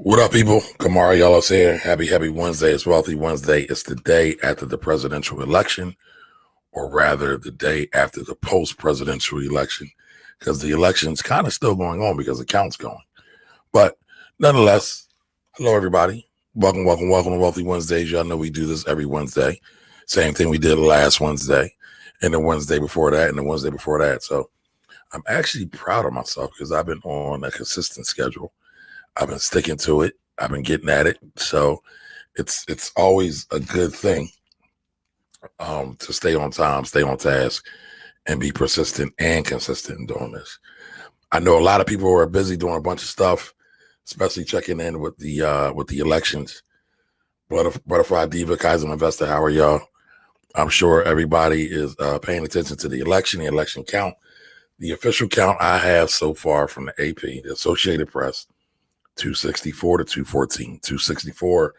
What up, people? Kamara Yellows here. Happy Wednesday. It's Wealthy Wednesday. It's the day after the presidential election, or rather, the day after the post-presidential election, because the election's kind of still going on because the count's going. But nonetheless, hello, everybody. Welcome to Wealthy Wednesdays. Y'all know we do this every Wednesday. Same thing we did last Wednesday, and the Wednesday before that, and the Wednesday before that. So I'm actually proud of myself because I've been on a consistent schedule. I've been sticking to it. I've been getting at it. So it's always a good thing to stay on time, stay on task, and be persistent and consistent in doing this. I know a lot of people are busy doing a bunch of stuff, especially checking in with the elections. Butterfly Diva, Kaiser Investor, how are y'all? I'm sure everybody is paying attention to the election count. The official count I have so far from the AP, the Associated Press, 264 to 214, 264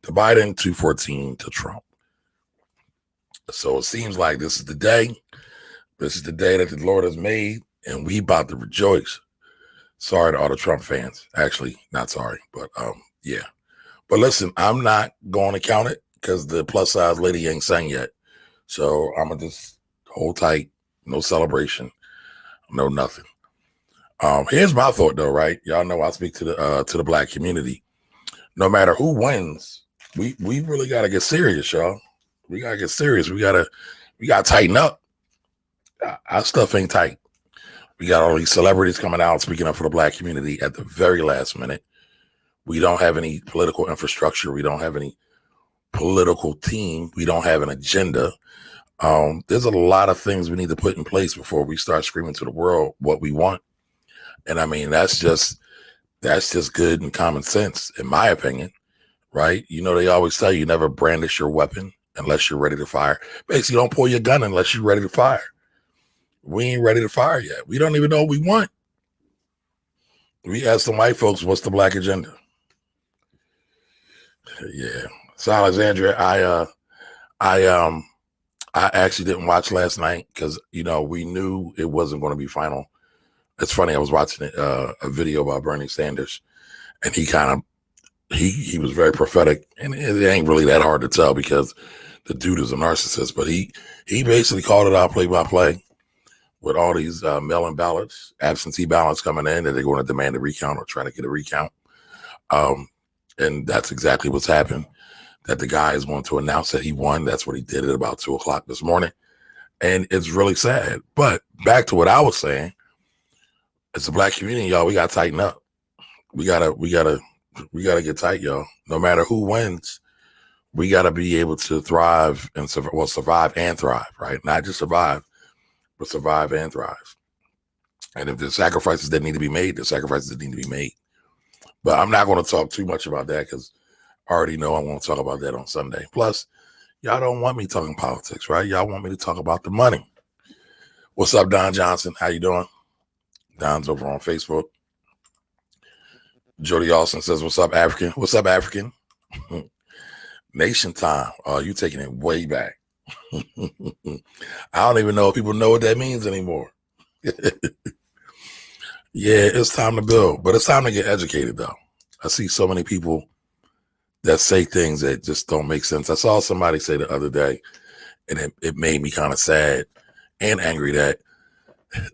to Biden, 214 to Trump. So it seems like this is the day. This is the day that the Lord has made, and we about to rejoice. Sorry to all the Trump fans. Actually, not sorry, but yeah. But listen, I'm not going to count it because the plus size lady ain't sang yet. So I'm going to just hold tight. No celebration. No nothing. Here's my thought though, right? Y'all know I speak to the Black community. No matter who wins, we really gotta get serious, y'all. We gotta get serious. We gotta tighten up. Our stuff ain't tight. We got all these celebrities coming out speaking up for the Black community at the very last minute. We don't have any political infrastructure. We don't have any political team. We don't have an agenda. There's a lot of things we need to put in place before we start screaming to the world what we want. And I mean, that's just good and common sense, in my opinion, right? You know, they always tell you never brandish your weapon unless you're ready to fire. Basically, don't pull your gun unless you're ready to fire. We ain't ready to fire yet. We don't even know what we want. We asked some white folks, what's the Black agenda? Yeah. So Alexandria, I actually didn't watch last night because, you know, we knew it wasn't going to be final. It's funny. I was watching a video about Bernie Sanders, and he was very prophetic, and it ain't really that hard to tell because the dude is a narcissist. But he basically called it out play by play with all these mail-in ballots, absentee ballots coming in that they're going to demand a recount or try to get a recount. And that's exactly what's happened. That the guy is going to announce that he won. That's what he did at about 2:00 this morning, and it's really sad. But back to what I was saying. It's a Black community, y'all. We gotta tighten up. We gotta get tight, y'all. No matter who wins, we gotta be able to thrive and survive and thrive, right? Not just survive, but survive and thrive. And if there's sacrifices that need to be made, the sacrifices that need to be made. But I'm not going to talk too much about that because I already know I won't talk about that on Sunday. Plus, y'all don't want me talking politics, right? Y'all want me to talk about the money. What's up, Don Johnson? How you doing? Don's over on Facebook. Jody Austin says, what's up, African? What's up, African? Nation time. Oh, you taking it way back. I don't even know if people know what that means anymore. Yeah, it's time to build, but it's time to get educated, though. I see so many people that say things that just don't make sense. I saw somebody say the other day, and it made me kind of sad and angry that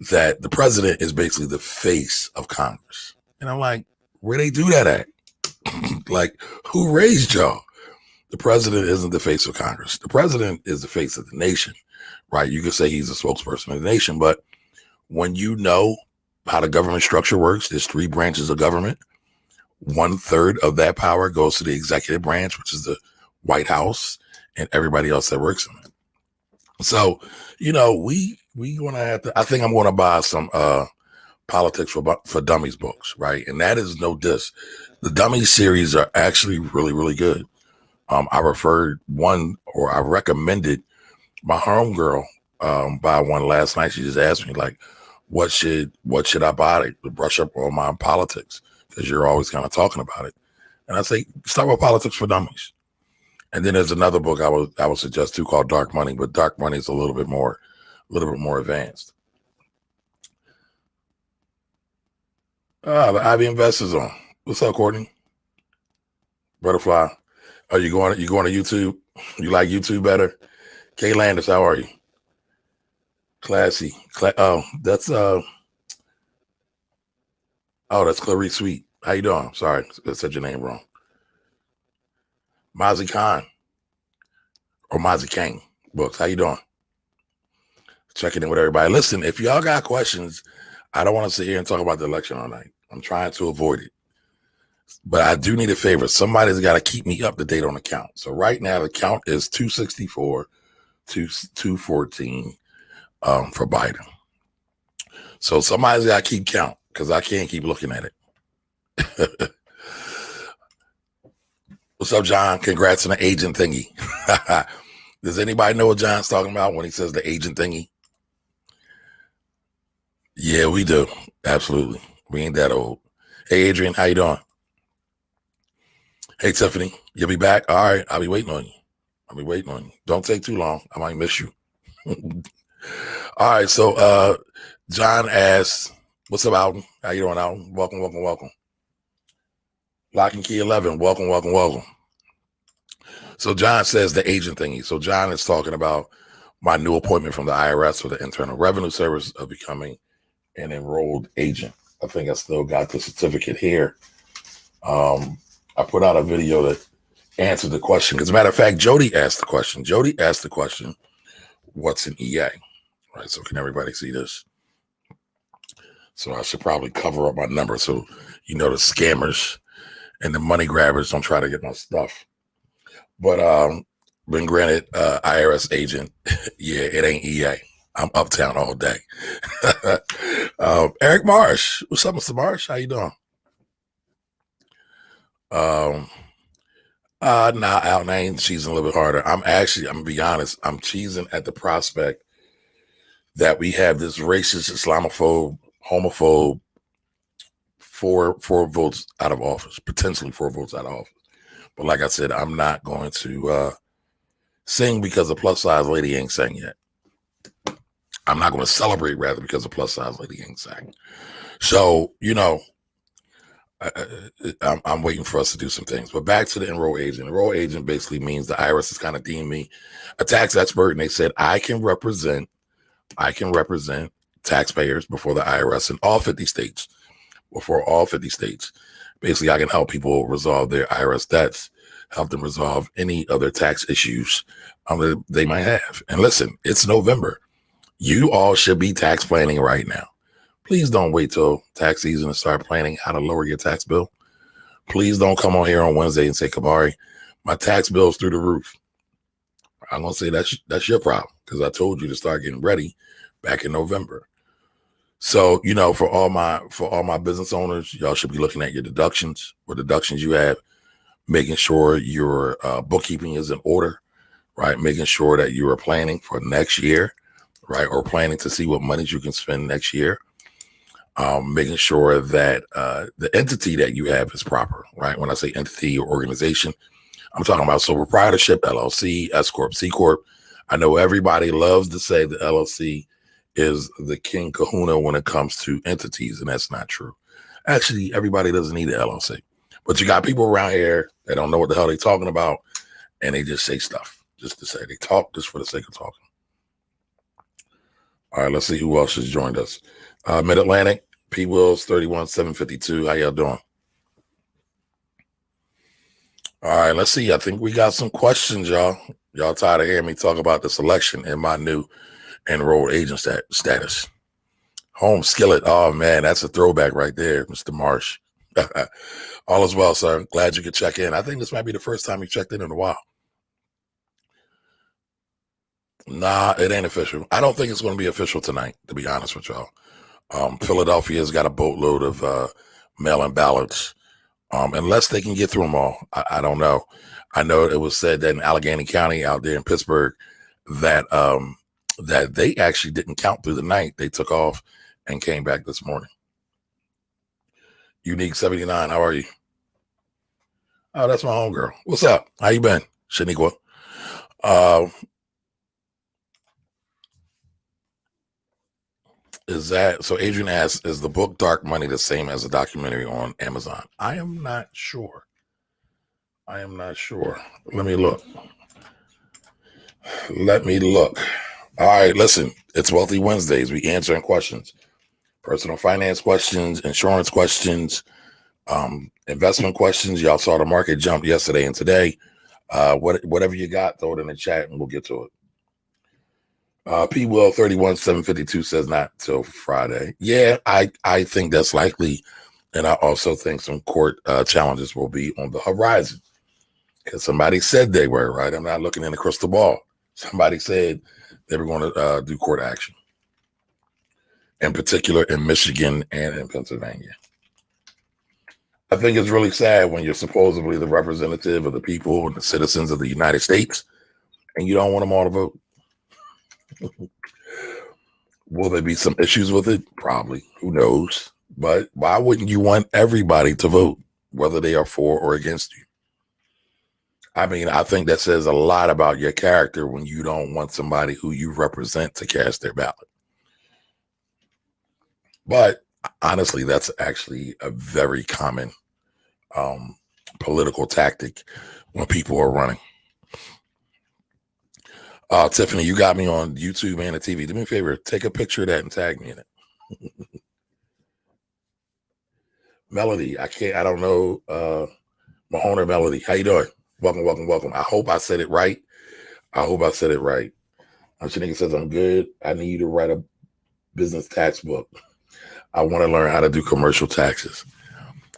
the president is basically the face of Congress. And I'm like, where they do that at? Like, who raised y'all? The president isn't the face of Congress. The president is the face of the nation, right? You could say he's a spokesperson of the nation, but when you know how the government structure works, there's 3 branches of government. 1/3 of that power goes to the executive branch, which is the White House, and everybody else that works in it. So, you know, we gonna have to. I think I'm gonna buy some Politics for Dummies books, right? And that is no diss. The Dummies series are actually really, really good. I recommended my homegirl buy one last night. She just asked me like, what should I buy to brush up on my politics? Because you're always kind of talking about it. And I say, start with Politics for Dummies. And then there's another book I would suggest too called Dark Money, but Dark Money is a little bit more advanced. The Ivy Investors on. What's up, Courtney? Butterfly. Are you going to YouTube? You like YouTube better? Kay Landis, how are you? Classy. That's that's Clarice Sweet. How you doing? Sorry, I said your name wrong. Mazi Khan or Mazi Kang Books. How you doing? Checking in with everybody. Listen, if y'all got questions, I don't want to sit here and talk about the election all night. I'm trying to avoid it. But I do need a favor. Somebody's got to keep me up to date on the count. So right now the count is 264 to 214 for Biden. So somebody's got to keep count because I can't keep looking at it. What's up, John? Congrats on the agent thingy. Does anybody know what John's talking about when he says the agent thingy? Yeah, we do. Absolutely. We ain't that old. Hey, Adrienne, how you doing? Hey, Tiffany, you'll be back? All right, I'll be waiting on you. Don't take too long. I might miss you. All right, so John asks, what's up, Alton? How you doing, Alton? Welcome. Lock and Key 11, welcome. So John says the agent thingy. So John is talking about my new appointment from the IRS for the Internal Revenue Service of becoming an enrolled agent. I think I still got the certificate here. I put out a video that answered the question. As a matter of fact, Jody asked the question. What's an EA? Right. So can everybody see this? So I should probably cover up my number so the scammers and the money grabbers don't try to get my stuff. But been granted IRS agent. Yeah, it ain't EA. I'm uptown all day. Eric Marsh. What's up, Mr. Marsh? How you doing? Nah, Alton, I ain't cheesing a little bit harder. I'm gonna be honest, I'm cheesing at the prospect that we have this racist, Islamophobe, homophobe, four votes out of office, potentially 4 votes out of office. But like I said, I'm not going to sing because the plus size lady ain't sang yet. I'm not going to celebrate rather because the plus size lady ain't sang. So, I'm waiting for us to do some things. But back to the enroll agent. Enroll agent basically means the IRS has kind of deemed me a tax expert, and they said I can represent taxpayers before the IRS in all 50 states. Basically, I can help people resolve their IRS debts, help them resolve any other tax issues that they might have. And listen, it's November. You all should be tax planning right now. Please don't wait till tax season to start planning how to lower your tax bill. Please don't come on here on Wednesday and say, Kabari, my tax bill's through the roof. I'm going to say that's your problem because I told you to start getting ready back in November. So, for all my business owners, y'all should be looking at your deductions, what deductions you have, making sure your bookkeeping is in order, right? Making sure that you are planning for next year, right? Or planning to see what monies you can spend next year. Making sure that the entity that you have is proper, right? When I say entity or organization, I'm talking about sole proprietorship, LLC, S Corp, C Corp. I know everybody loves to say the LLC is the king kahuna when it comes to entities, and that's not true. Actually, everybody doesn't need an LLC. But you got people around here that don't know what the hell they're talking about, and they just say stuff just to say. They talk just for the sake of talking. All right, let's see who else has joined us. Mid-Atlantic, P. Wills, 31752. How y'all doing? All right, let's see. I think we got some questions, y'all. Y'all tired of hearing me talk about this election and my new enrolled agent status. Home skillet. Oh, man, that's a throwback right there, Mr. Marsh. All is well, sir. Glad you could check in. I think this might be the first time you checked in a while. Nah, it ain't official. I don't think it's going to be official tonight, to be honest with y'all. Philadelphia's got a boatload of mail-in ballots. Unless they can get through them all. I don't know. I know it was said that in Allegheny County out there in Pittsburgh that that they actually didn't count through the night. They took off and came back this morning. Unique 79, how are you? Oh, that's my homegirl. What's up? How you been, Shaniqua? Is that so? Adrienne asks, is the book Dark Money the same as a documentary on Amazon? I am not sure. I am not sure. Let me look. All right, listen, it's Wealthy Wednesdays. We answering questions, personal finance questions, insurance questions, investment questions. Y'all saw the market jump yesterday and today. Whatever you got, throw it in the chat and we'll get to it. P Will 31752 says not till Friday. Yeah, I think that's likely. And I also think some court challenges will be on the horizon. Because somebody said they were, right? I'm not looking in the crystal ball. Somebody said they were going to do court action. In particular in Michigan and in Pennsylvania. I think it's really sad when you're supposedly the representative of the people and the citizens of the United States and you don't want them all to vote. Will there be some issues with it? Probably. Who knows? But why wouldn't you want everybody to vote, whether they are for or against you? I mean, I think that says a lot about your character when you don't want somebody who you represent to cast their ballot. But honestly, that's actually a very common political tactic when people are running. Tiffany, you got me on YouTube and the TV. Do me a favor, take a picture of that and tag me in it. Melody, I don't know. Mahoney Melody, how you doing? Welcome. I hope I said it right. Shanika says, I'm good. I need you to write a business tax book. I want to learn how to do commercial taxes.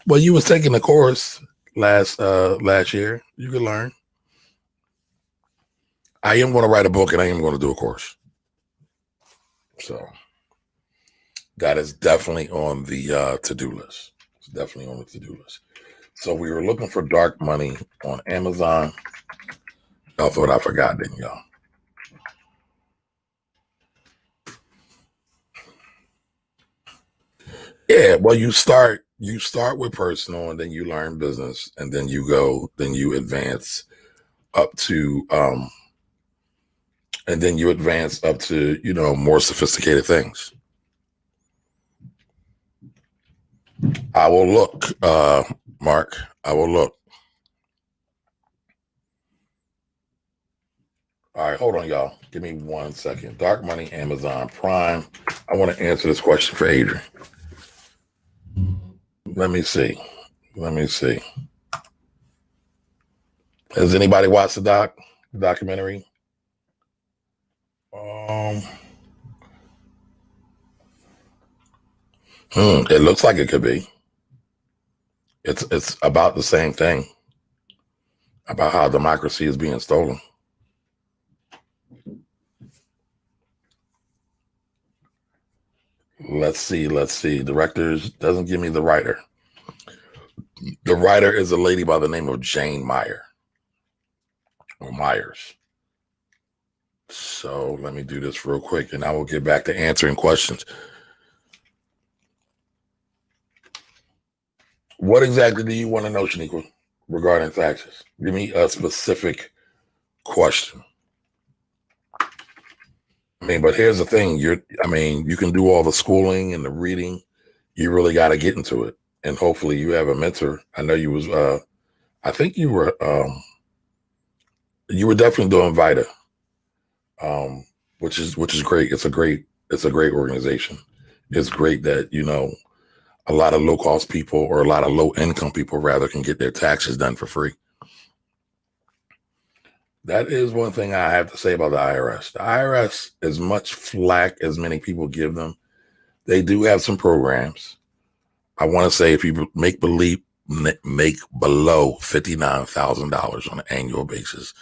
Well, you was taking the course last year. You could learn. I am going to write a book and I am going to do a course. So that is definitely on the to-do list. It's definitely on the to-do list. So we were looking for dark money on Amazon. Y'all thought I forgot, didn't y'all? Yeah, well, you start with personal and then you learn business and then you advance up to more sophisticated things. I will look, Mark. I will look. All right, hold on, y'all. Give me 1 second. Dark money, Amazon Prime. I want to answer this question for Adrienne. Let me see. Has anybody watched the documentary? It looks like it could be. It's about the same thing, about how democracy is being stolen. Let's see. Directors doesn't give me the writer. The writer is a lady by the name of Jane Meyer or Myers. So let me do this real quick and I will get back to answering questions. What exactly do you want to know, Shaniqua, regarding taxes? Give me a specific question. I mean, but here's the thing. You can do all the schooling and the reading. You really got to get into it. And hopefully you have a mentor. I know you was, I think you were definitely doing VITA, which is great. It's a great organization. It's great that, a lot of low-cost people or a lot of low-income people rather can get their taxes done for free. That is one thing I have to say about the IRS. The IRS, as much flack as many people give them, they do have some programs. I want to say if you make below $59,000 on an annual basis,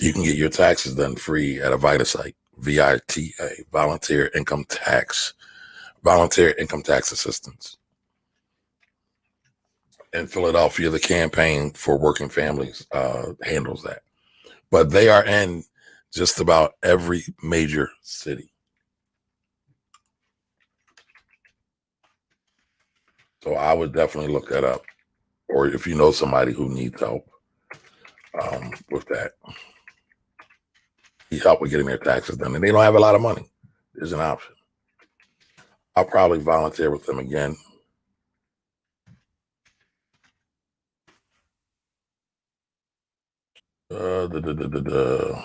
you can get your taxes done free at a VITA site, VITA, Volunteer Income Tax Assistance. In Philadelphia, the Campaign for Working Families handles that. But they are in just about every major city. So I would definitely look that up. Or if you know somebody who needs help with that, need help with getting their taxes done, and they don't have a lot of money, there's an option. I'll probably volunteer with them again. Uh, da, da, da, da, da.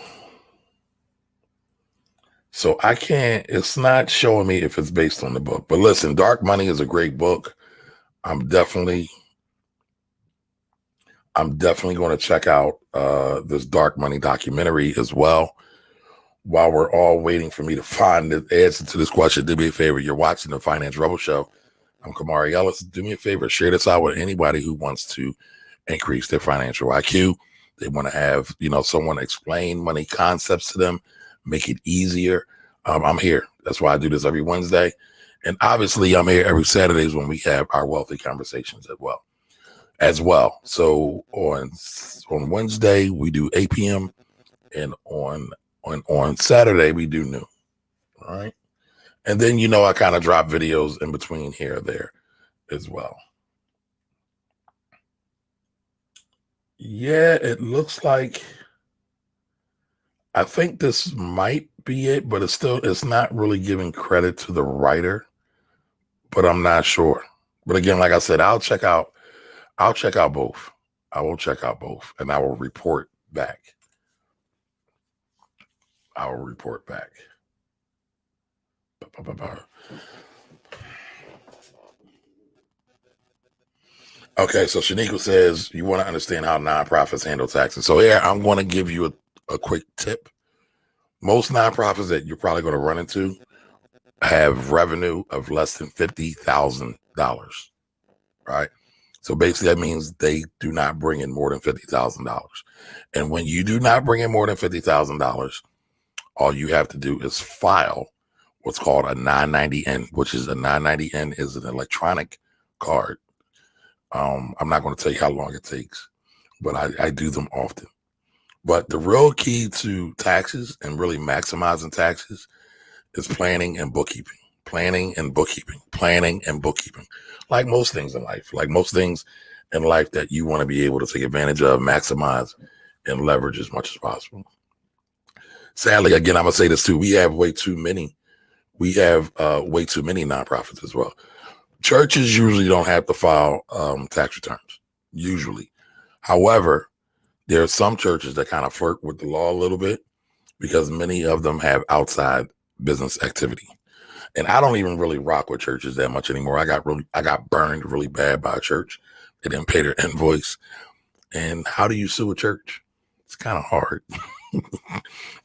So I can't, it's not showing me if it's based on the book. But listen, Dark Money is a great book. I'm definitely going to check out this Dark Money documentary as well. While we're all waiting for me to find the answer to this question, do me a favor. You're watching the Finance Rebel Show. I'm Kamari Ellis. Do me a favor. Share this out with anybody who wants to increase their financial IQ. They want to have, someone explain money concepts to them, make it easier. I'm here. That's why I do this every Wednesday. And obviously I'm here every Saturdays when we have our wealthy conversations as well. So on Wednesday, we do 8 p.m. and on Saturday, we do noon. All right. And then, I kind of drop videos in between here or there as well. Yeah, it looks like, I think this might be it, but it's not really giving credit to the writer, but I'm not sure. But again, like I said, I'll check out both. I will check out both and I will report back. Okay, so Shaniqua says you want to understand how nonprofits handle taxes. So here, I'm going to give you a quick tip. Most nonprofits that you're probably going to run into have revenue of less than $50,000, right? So basically that means they do not bring in more than $50,000. And when you do not bring in more than $50,000, all you have to do is file what's called a 990N, which is a 990N is an electronic card. I'm not going to tell you how long it takes, but I do them often. But the real key to taxes and really maximizing taxes is planning and bookkeeping. Like most things in life, that you want to be able to take advantage of, maximize, and leverage as much as possible. Sadly, again, I'm going to say this too. We have way too many nonprofits as well. Churches usually don't have to file tax returns, usually. However, there are some churches that kind of flirt with the law a little bit because many of them have outside business activity. And I don't even really rock with churches that much anymore. I got burned really bad by a church. They didn't pay their invoice. And how do you sue a church? It's kind of hard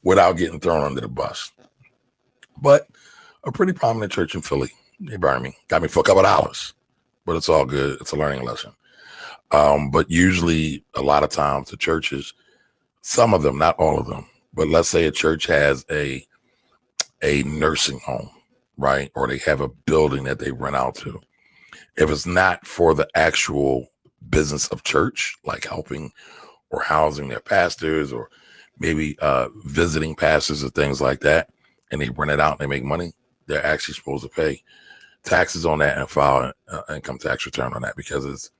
without getting thrown under the bus. But a pretty prominent church in Philly, they burned me, got me for a couple of dollars, but it's all good. It's a learning lesson. But usually a lot of times the churches, some of them, not all of them, but let's say a church has a nursing home, right? Or they have a building that they rent out to. If it's not for the actual business of church, like helping or housing their pastors or maybe visiting pastors or things like that, and they rent it out and they make money, they're actually supposed to pay taxes on that and file an income tax return on that because it's,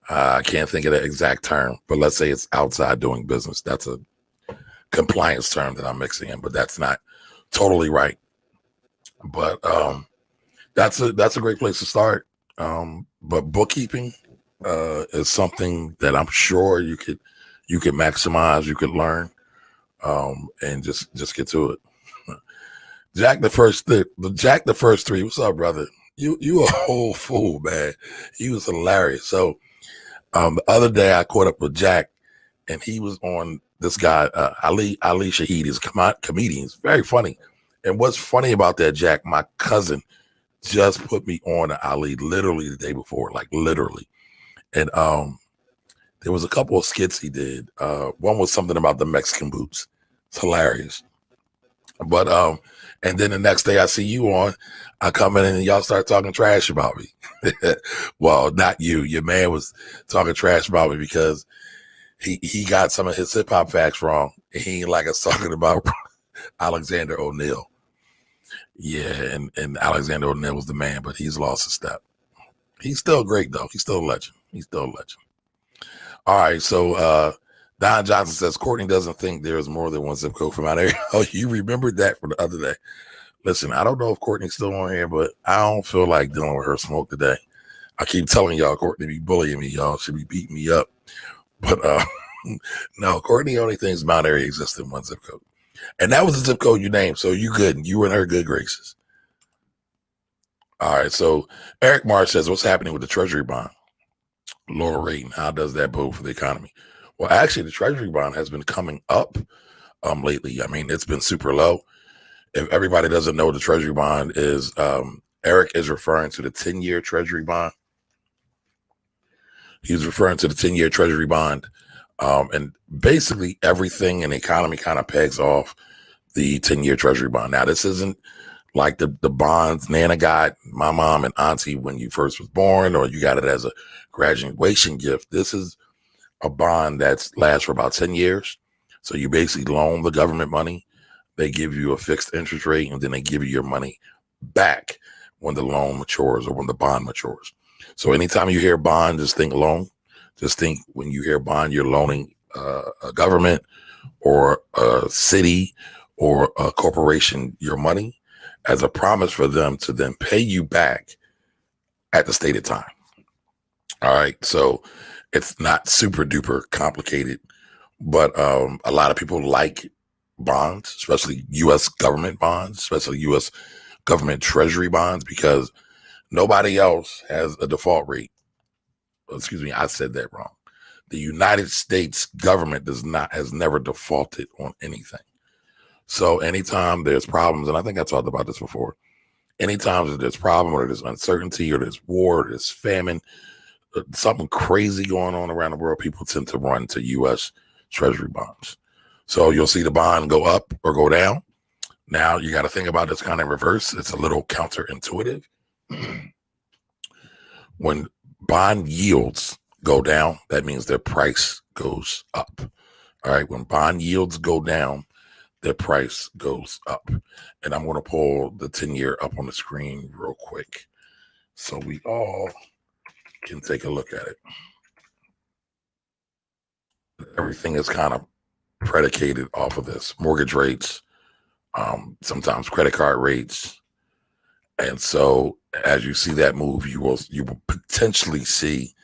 I can't think of the exact term, but let's say it's outside doing business. That's a compliance term that I'm mixing in, but that's not totally right. But that's a great place to start. But bookkeeping is something that I'm sure you could maximize, you could learn, and just get to it. Jack the first three. What's up, brother? You a whole fool, man. He was hilarious. So the other day I caught up with Jack, and he was on this guy Ali Shahid. He's a comedian. He's very funny. And what's funny about that, Jack? My cousin just put me on to Ali literally the day before, like literally. And there was a couple of skits he did. One was something about the Mexican boots. It's hilarious. But and then the next day I see you on, I come in and y'all start talking trash about me. Well, not you. Your man was talking trash about me because he got some of his hip hop facts wrong. He ain't like us talking about Alexander O'Neal. Yeah, and Alexander O'Neal was the man, but he's lost a step. He's still great though. He's still a legend. All right, so Don Johnson says Courtney doesn't think there is more than one zip code from out there. Oh, you remembered that from the other day. Listen, I don't know if Courtney's still on here, but I don't feel like dealing with her smoke today. I keep telling y'all Courtney be bullying me, y'all. She be beating me up. But No, Courtney only thinks Mount Airy exists in one zip code. And that was the zip code you named. So you good. You were in her good graces. All right. So Eric Marsh says, what's happening with the Treasury bond? Lower rate. And how does that bode for the economy? Well, actually, the Treasury bond has been coming up lately. I mean, it's been super low. If everybody doesn't know what the Treasury bond is, Eric is referring to the 10-year Treasury bond. He's referring to the 10-year Treasury bond. And basically everything in the economy kind of pegs off the 10-year Treasury bond. Now, this isn't like the bonds Nana got my mom and auntie when you first was born, or you got it as a graduation gift. This is a bond that lasts for about 10 years. So you basically loan the government money. They give you a fixed interest rate, and then they give you your money back when the loan matures or when the bond matures. So anytime you hear bond, just think loan. Just think when you hear bond, you're loaning a government or a city or a corporation your money as a promise for them to then pay you back at the stated time. All right. So it's not super duper complicated, but a lot of people like bonds, especially U.S. government bonds, especially U.S. government treasury bonds, because nobody else has a default rate. Excuse me, I said that wrong. The United States government has never defaulted on anything. So anytime there's problems, and I think I talked about this before, anytime there's problem or there's uncertainty or there's war or there's famine, something crazy going on around the world, people tend to run to U.S. Treasury bonds. So you'll see the bond go up or go down. Now you got to think about this kind of reverse. It's a little counterintuitive. When bond yields go down, that means their price goes up. All right. When bond yields go down, their price goes up. And I'm going to pull the 10-year up on the screen real quick so we all can take a look at it. Everything is kind of predicated off of this. Mortgage rates, sometimes credit card rates. And so as you see that move, you will potentially see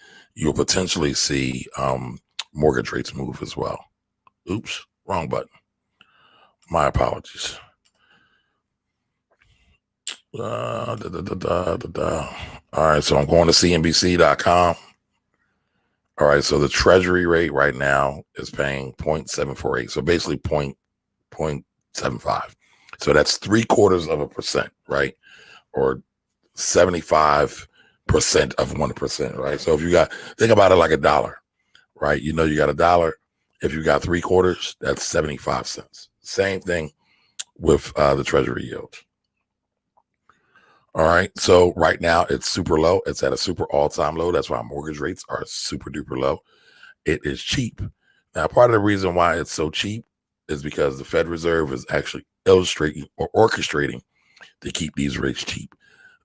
mortgage rates move as well. Oops, wrong button. My apologies. All right, so I'm going to CNBC.com. All right, so the Treasury rate right now is paying 0.748, so basically 0.75. So that's 0.75%, right? Or 75% of 1%, right? So if you think about it like a dollar, right? You know, you got a dollar. If you got 0.75, that's 75 cents. Same thing with the Treasury yield. All right. So right now it's super low. It's at a super all-time low. That's why mortgage rates are super duper low. It is cheap. Now, part of the reason why it's so cheap is because the Fed Reserve is actually illustrating or orchestrating to keep these rates cheap.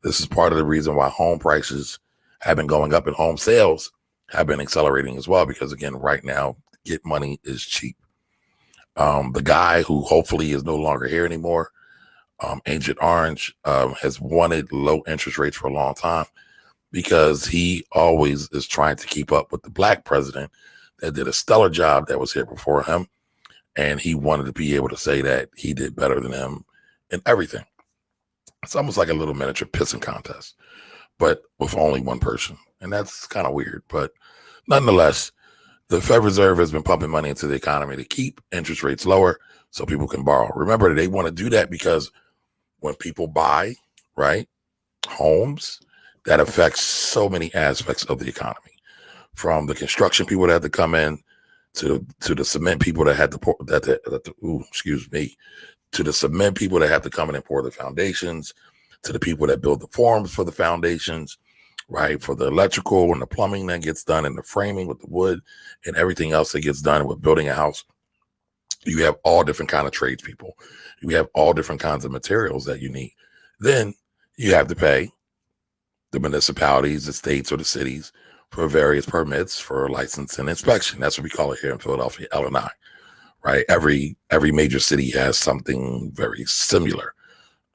This is part of the reason why home prices have been going up and home sales have been accelerating as well, because again, right now, get money is cheap. The guy who hopefully is no longer here anymore, Agent Orange, has wanted low interest rates for a long time because he always is trying to keep up with the black president that did a stellar job that was here before him. And he wanted to be able to say that he did better than him in everything. It's almost like a little miniature pissing contest, but with only one person. And that's kind of weird. But nonetheless, the Fed Reserve has been pumping money into the economy to keep interest rates lower so people can borrow. Remember, they want to do that because when people buy, right, homes, that affects so many aspects of the economy. From the construction people that had to come in to the cement people that had to pour to the cement people that have to come in and pour the foundations, to the people that build the forms for the foundations, right? For the electrical and the plumbing that gets done and the framing with the wood and everything else that gets done with building a house. You have all different kind of tradespeople. You have all different kinds of materials that you need. Then you have to pay the municipalities, the states, or the cities for various permits for license and inspection. That's what we call it here in Philadelphia, L&I, right? Every major city has something very similar,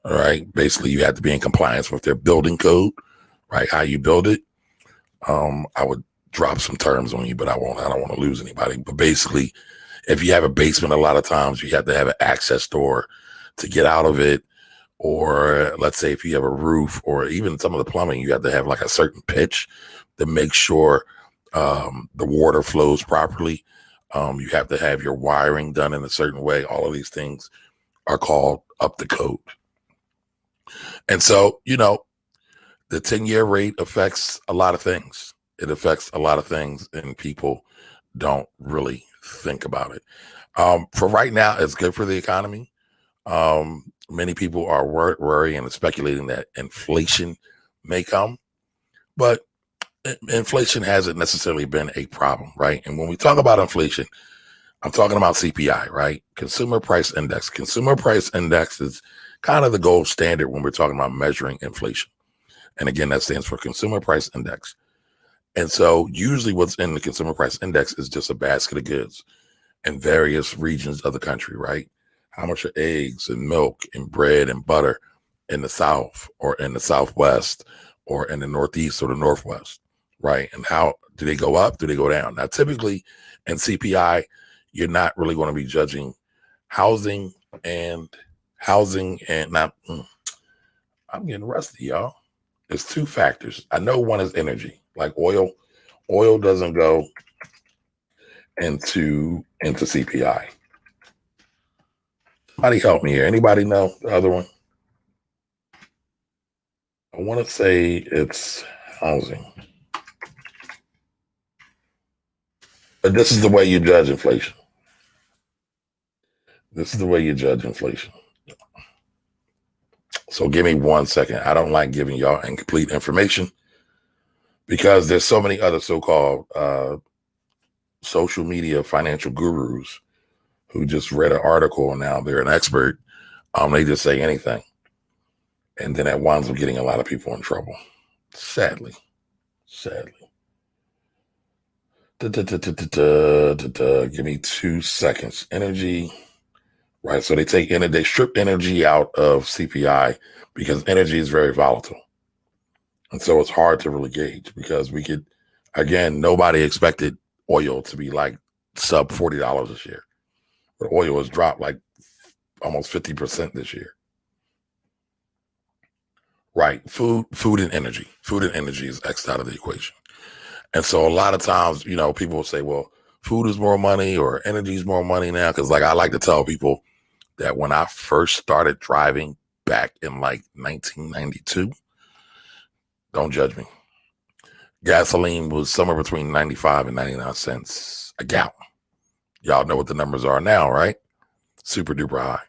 all right? Basically, you have to be in compliance with their building code, right? How you build it. I would drop some terms on you, but I don't want to lose anybody. But basically, if you have a basement, a lot of times you have to have an access door to get out of it. Or let's say if you have a roof or even some of the plumbing, you have to have like a certain pitch to make sure the water flows properly. You have to have your wiring done in a certain way. All of these things are called up the code. And so, the 10-year rate affects a lot of things. It affects a lot of things, and people don't really think about it. For right now, it's good for the economy. Many people are worrying and speculating that inflation may come, but inflation hasn't necessarily been a problem, right? And when we talk about inflation, I'm talking about CPI, right? Consumer Price Index. Consumer Price Index is kind of the gold standard when we're talking about measuring inflation. And again, that stands for Consumer Price Index. And so usually what's in the Consumer Price Index is just a basket of goods in various regions of the country, right? How much are eggs and milk and bread and butter in the South or in the Southwest or in the Northeast or the Northwest, right? And how do they go up? Do they go down? Now, typically in CPI, you're not really going to be judging housing and not. I'm getting rusty, y'all. There's two factors. I know one is energy, like oil. Oil doesn't go into CPI. Somebody help me here. Anybody know the other one? I want to say it's housing. But this is the way you judge inflation. This is the way you judge inflation. So give me 1 second. I don't like giving y'all incomplete information because there's so many other so-called social media financial gurus who just read an article and now they're an expert. They just say anything. And then that winds up getting a lot of people in trouble. Sadly. Give me 2 seconds. Energy. Right. So they strip energy out of CPI because energy is very volatile. And so it's hard to really gauge because nobody expected oil to be like sub $40 this year. But oil has dropped like almost 50% this year. Right. Food and energy. Food and energy is X'd out of the equation. And so a lot of times, people will say, well, food is more money or energy is more money now. Because I like to tell people that when I first started driving back in like 1992, don't judge me, gasoline was somewhere between 95 and 99 cents a gallon. Y'all know what the numbers are now, right? Super duper high.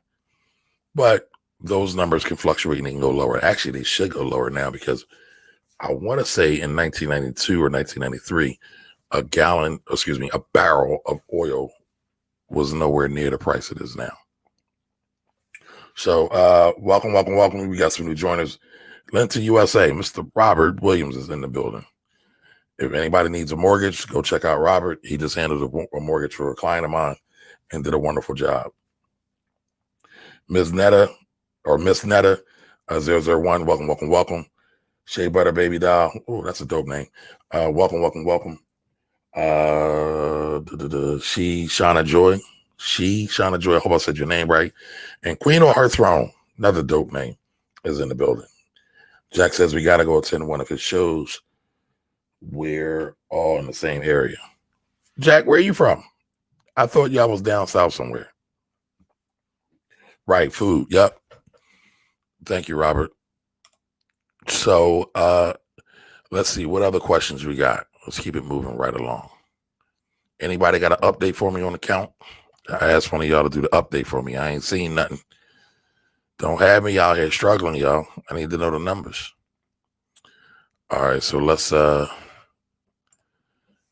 But those numbers can fluctuate and they can go lower. Actually, they should go lower now because I want to say in 1992 or 1993, a barrel of oil was nowhere near the price it is now. So welcome. We got some new joiners. Linton USA, Mr. Robert Williams is in the building. If anybody needs a mortgage, go check out Robert. He just handled a mortgage for a client of mine and did a wonderful job. Miss Netta 001, welcome. Shea Butter Baby Doll. Oh, that's a dope name. Welcome. Shauna Joy. I hope I said your name right. And Queen on Her Throne, another dope name, is in the building. Jack says we got to go attend one of his shows. We're all in the same area. Jack, where are you from? I thought y'all was down south somewhere. Right, food. Yep. Thank you, Robert. So let's see what other questions we got. Let's keep it moving right along. Anybody got an update for me on the count? I asked one of y'all to do the update for me. I ain't seen nothing. Don't have me out here struggling, y'all. I need to know the numbers. All right, so let's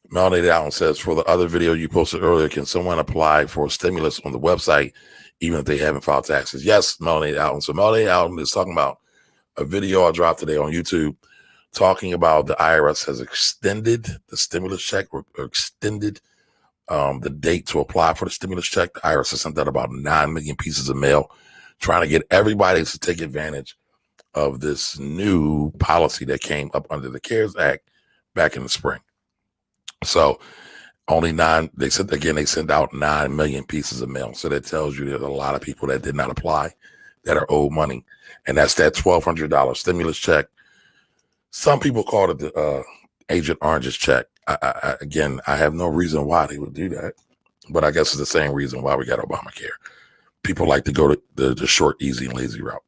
Melanated Alton says, for the other video you posted earlier, can someone apply for a stimulus on the website even if they haven't filed taxes? Yes, Melanated Alton. So Melanated Alton is talking about a video I dropped today on YouTube talking about the IRS has extended the stimulus check or extended the date to apply for the stimulus check. The IRS has sent out about 9 million pieces of mail trying to get everybody to take advantage of this new policy that came up under the CARES Act back in the spring. So only they sent out 9 million pieces of mail. So that tells you there's a lot of people that did not apply that are owed money. And that's that $1,200 stimulus check. Some people call it the Agent Orange's check. Again, I have no reason why they would do that, but I guess it's the same reason why we got Obamacare. People like to go to the short, easy, and lazy route.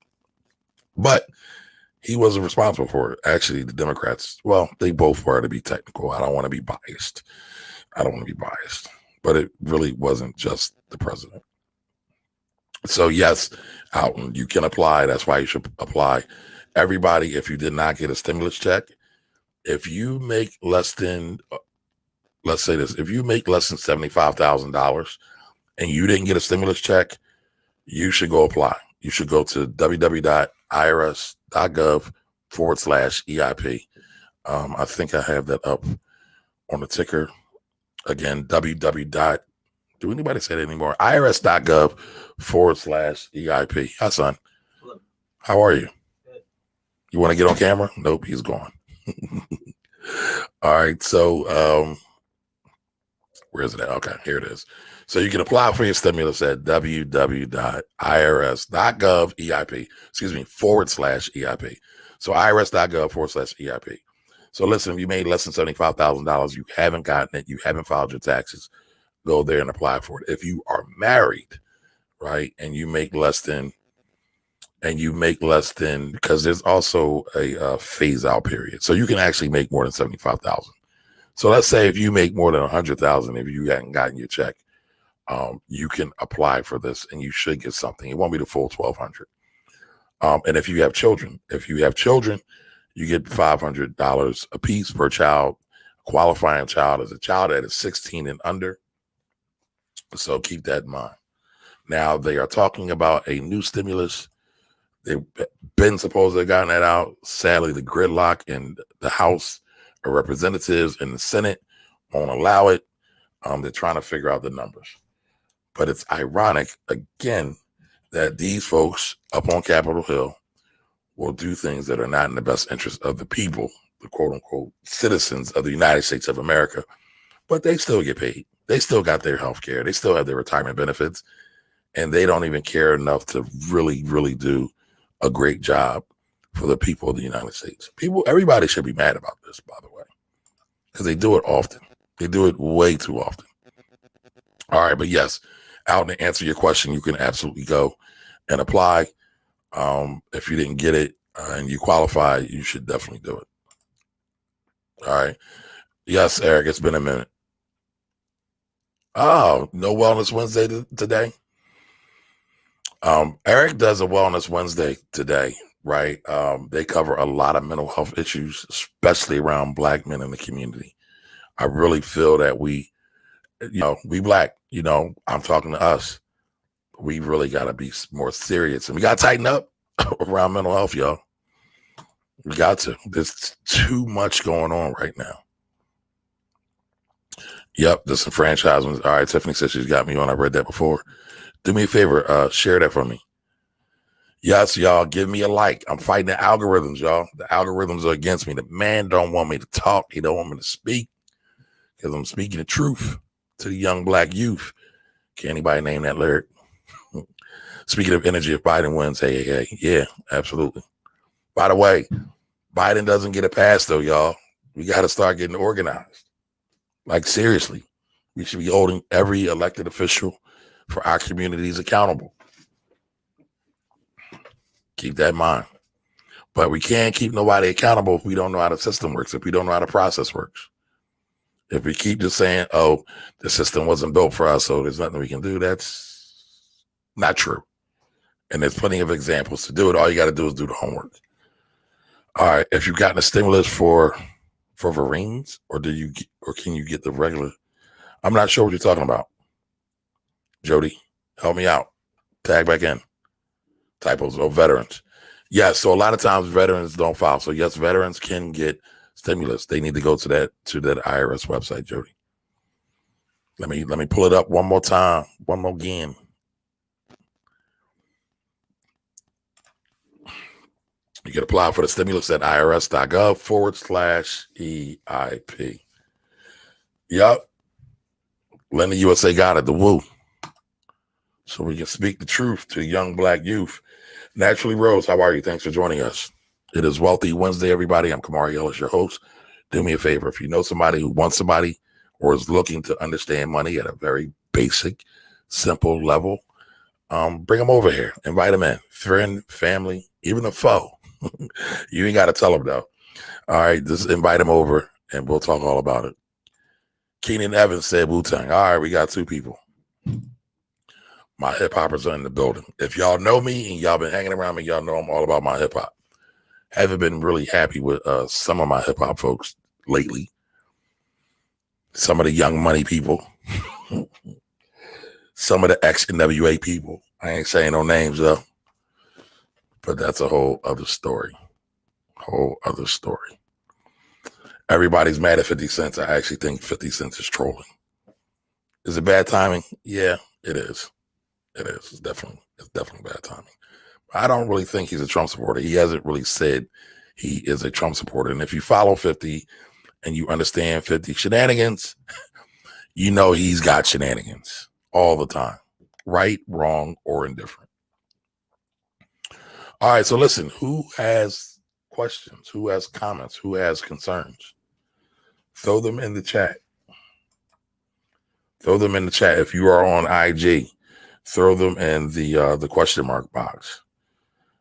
But he wasn't responsible for it. Actually, the Democrats, well, they both were, to be technical. I don't want to be biased. But it really wasn't just the president. So yes, Alton, you can apply. That's why you should apply. Everybody, if you did not get a stimulus check, if you make less than, let's say this, if you make less than $75,000 and you didn't get a stimulus check, you should go apply. You should go to www.irs.gov/EIP. I think I have that up on the ticker. Again, do anybody say that anymore? irs.gov/EIP. Hi, son. Hello. How are you? Good. You want to get on camera? Nope, he's gone. All right. So, where is it at? Okay, here it is. So you can apply for your stimulus at www.irs.gov/EIP. So irs.gov/EIP. So listen, if you made less than $75,000, you haven't gotten it, you haven't filed your taxes, go there and apply for it. If you are married, right, and you make less than, because there's also a phase out period. So you can actually make more than 75,000. So let's say if you make more than 100,000, if you hadn't gotten your check, you can apply for this and you should get something. It won't be the full 1,200. And if you have children, you get $500 a piece per child. Qualifying child is a child that is 16 and under. So keep that in mind. Now they are talking about a new stimulus. They've been supposed to have gotten that out. Sadly, the gridlock in the House of Representatives and the Senate won't allow it. They're trying to figure out the numbers. But it's ironic, again, that these folks up on Capitol Hill will do things that are not in the best interest of the people, the quote unquote citizens of the United States of America, but they still get paid. They still got their health care. They still have their retirement benefits, and they don't even care enough to really, really do a great job for the people of the United States. Everybody should be mad about this, by the way, because they do it often. They do it way too often. All right, but yes, out to answer your question, you can absolutely go and apply. If you didn't get it and you qualify, you should definitely do it. All right. Yes, Eric, it's been a minute. Oh, no Wellness Wednesday today? Eric does a Wellness Wednesday today, right? They cover a lot of mental health issues, especially around Black men in the community. I really feel that we Black, I'm talking to us. We really got to be more serious, and we got to tighten up around mental health, y'all. We got to. There's too much going on right now. Yep, disenfranchisement. All right, Tiffany says she's got me on. I read that before. Do me a favor, share that for me. Yes, y'all, give me a like. I'm fighting the algorithms, y'all. The algorithms are against me. The man don't want me to talk. He don't want me to speak because I'm speaking the truth to the young Black youth. Can anybody name that lyric? Speaking of energy, if Biden wins, hey, yeah, absolutely. By the way, Biden doesn't get a pass, though, y'all. We got to start getting organized. Like, seriously, we should be holding every elected official for our communities accountable. Keep that in mind. But we can't keep nobody accountable if we don't know how the system works, if we don't know how the process works. If we keep just saying, oh, the system wasn't built for us, so there's nothing we can do, that's not true. And there's plenty of examples to do it. All you got to do is do the homework. All right. If you've gotten a stimulus for Marines, or can you get the regular? I'm not sure what you're talking about. Jody, help me out. Tag back in. Typos or veterans. Yes. So a lot of times veterans don't file. So yes, veterans can get stimulus. They need to go to that IRS website, Jody. Let me pull it up one more time. One more again. You can apply for the stimulus at irs.gov/EIP. Yup. Linda USA got it, the woo. So we can speak the truth to young Black youth. Naturally Rose, how are you? Thanks for joining us. It is Wealthy Wednesday, everybody. I'm Kamari Ellis, your host. Do me a favor. If you know somebody who wants somebody or is looking to understand money at a very basic, simple level, bring them over here. Invite them in. Friend, family, even a foe. You ain't got to tell them, though. All right, just invite them over, and we'll talk all about it. Keenan Evans said Wu-Tang. All right, we got two people. My hip-hoppers are in the building. If y'all know me and y'all been hanging around me, y'all know I'm all about my hip-hop. Haven't been really happy with some of my hip-hop folks lately. Some of the Young Money people. Some of the ex-NWA people. I ain't saying no names, though. But that's a whole other story. Everybody's mad at 50 Cent. I actually think 50 Cent is trolling. Is it bad timing? Yeah, it is. It is. It's definitely bad timing. I don't really think he's a Trump supporter. He hasn't really said he is a Trump supporter. And if you follow 50 and you understand 50 shenanigans, you know he's got shenanigans all the time. Right, wrong, or indifferent. All right, so listen, who has questions? Who has comments? Who has concerns? Throw them in the chat. If you are on IG, throw them in the question mark box.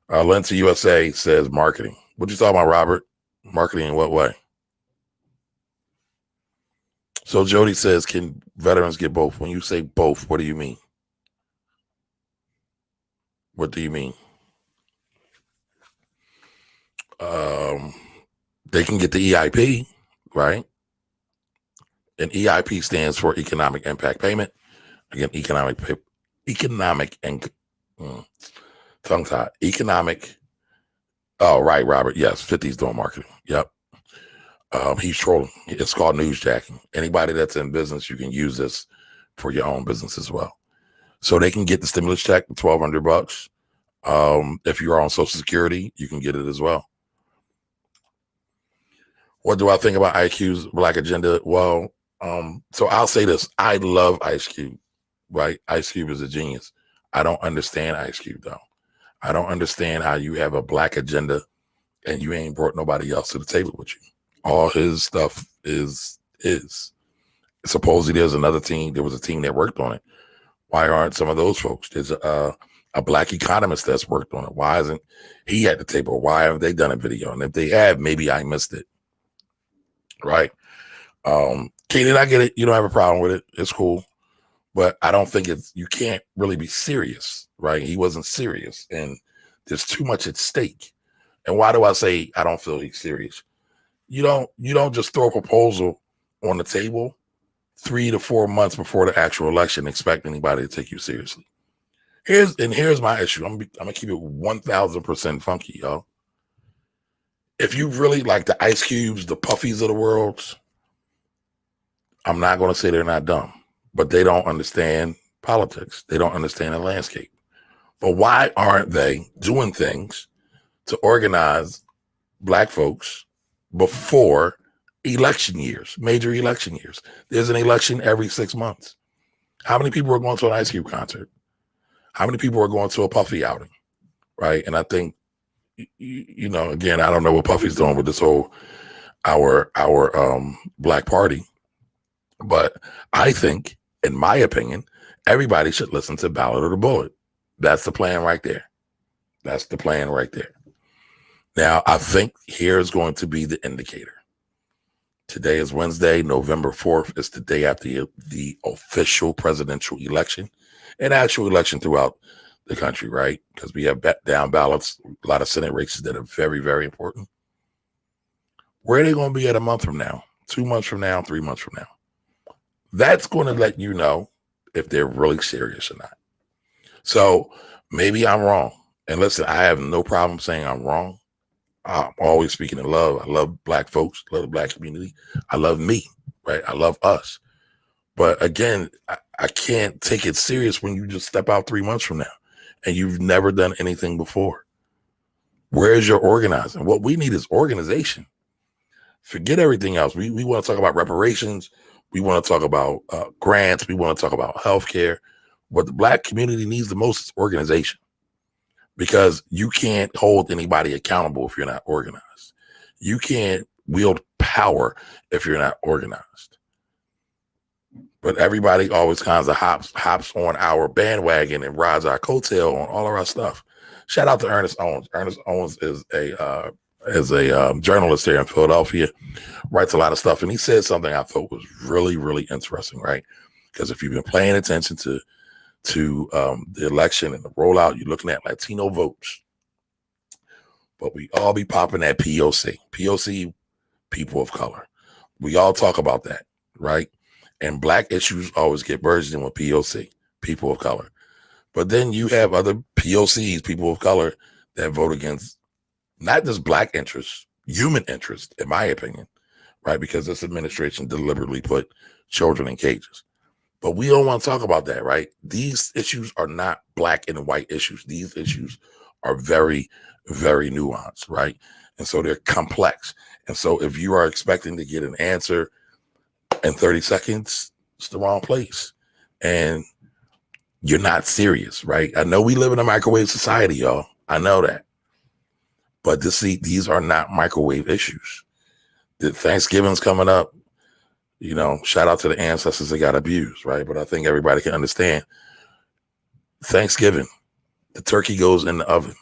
Lindsay USA says marketing. What you talking about, Robert? Marketing in what way? So Jody says, can veterans get both? When you say both, what do you mean? What do you mean? They can get the EIP, right? And EIP stands for Economic Impact Payment. Again, economic and tongue-tied. Economic. Oh, right, Robert. Yes, 50's doing marketing. Yep. He's trolling. It's called newsjacking. Anybody that's in business, you can use this for your own business as well. So they can get the stimulus check, $1,200. If you're on Social Security, you can get it as well. What do I think about IQ's Black Agenda? Well, so I'll say this. I love Ice Cube, right? Ice Cube is a genius. I don't understand Ice Cube, though. I don't understand how you have a Black agenda and you ain't brought nobody else to the table with you. All his stuff is his. Supposedly there's another team. There was a team that worked on it. Why aren't some of those folks? There's a Black economist that's worked on it. Why isn't he at the table? Why haven't they done a video? And if they have, maybe I missed it. Right? Katie, I get it. You don't have a problem with it. It's cool. But I don't think you can't really be serious, right? He wasn't serious. And there's too much at stake. And why do I say I don't feel he's serious? You don't just throw a proposal on the table 3 to 4 months before the actual election and expect anybody to take you seriously. Here's my issue. I'm gonna keep it 1,000% funky, y'all. If you really like the Ice Cubes, the Puffies of the world, I'm not gonna say they're not dumb, but they don't understand politics. They don't understand the landscape. But why aren't they doing things to organize Black folks before election years, major election years? There's an election every 6 months. How many people are going to an Ice Cube concert? How many people are going to a Puffy outing? Right. And I think, again, I don't know what Puffy's doing with this whole our Black party. But I think, in my opinion, everybody should listen to Ballot or the Bullet. That's the plan right there. Now, I think here's going to be the indicator. Today is Wednesday, November 4th. It's the day after the official presidential election and actual election throughout the country, right? Because we have down ballots, a lot of Senate races that are very, very important. Where are they going to be at a month from now, 2 months from now, 3 months from now? That's going to let you know if they're really serious or not. So maybe I'm wrong. And listen, I have no problem saying I'm wrong. I'm always speaking in love. I love Black folks, love the Black community. I love me, right? I love us. But again, I can't take it serious when you just step out 3 months from now and you've never done anything before. Where's your organizing? What we need is organization. Forget everything else. We want to talk about reparations. We want to talk about grants. We want to talk about healthcare. What the Black community needs the most is organization, because you can't hold anybody accountable if you're not organized. You can't wield power if you're not organized. But everybody always kinds of hops on our bandwagon and rides our coattail on all of our stuff. Shout out to Ernest Owens. Ernest Owens is a journalist here in Philadelphia, writes a lot of stuff, and he said something I thought was really, really interesting, right? Because if you've been paying attention to the election and the rollout, you're looking at Latino votes, but we all be popping that POC, people of color. We all talk about that, right? And Black issues always get merged in with POC, people of color. But then you have other POCs, people of color, that vote against not just Black interests, human interests, in my opinion, right? Because this administration deliberately put children in cages. But we don't want to talk about that, right? These issues are not Black and white issues. These issues are very, very nuanced, right? And so they're complex. And so if you are expecting to get an answer in 30 seconds, it's the wrong place. And you're not serious, right? I know we live in a microwave society, y'all. I know that. But these are not microwave issues. The Thanksgiving's coming up. You know, shout out to the ancestors that got abused, right? But I think everybody can understand. Thanksgiving, the turkey goes in the oven.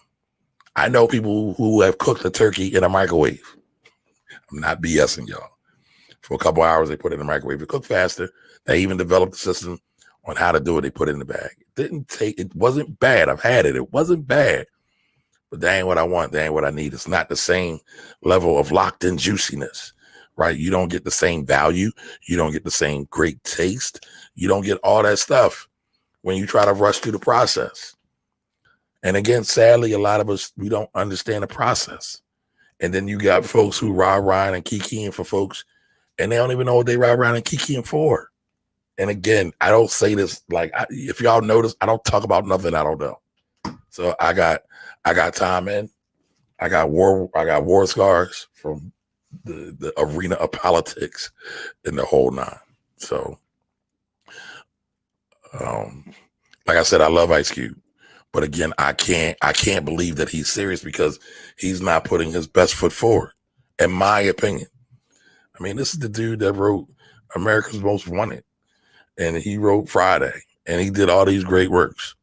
I know people who have cooked the turkey in a microwave. I'm not BSing y'all. For a couple hours, they put it in the microwave. It cooked faster. They even developed a system on how to do it. They put it in the bag. It wasn't bad. I've had it. It wasn't bad. But that ain't what I want. That ain't what I need. It's not the same level of locked in juiciness, right? You don't get the same value. You don't get the same great taste. You don't get all that stuff when you try to rush through the process. And again, sadly, a lot of us, we don't understand the process. And then you got folks who rah-rah and kikiing for folks, and they don't even know what they rah-rah and kikiing for. And again, I don't say this if y'all notice, I don't talk about nothing I don't know. So I got time in. I got war scars from the arena of politics and the whole nine. So, like I said, I love Ice Cube, but again, I can't believe that he's serious because he's not putting his best foot forward, in my opinion. I mean, this is the dude that wrote America's Most Wanted, and he wrote Friday, and he did all these great works.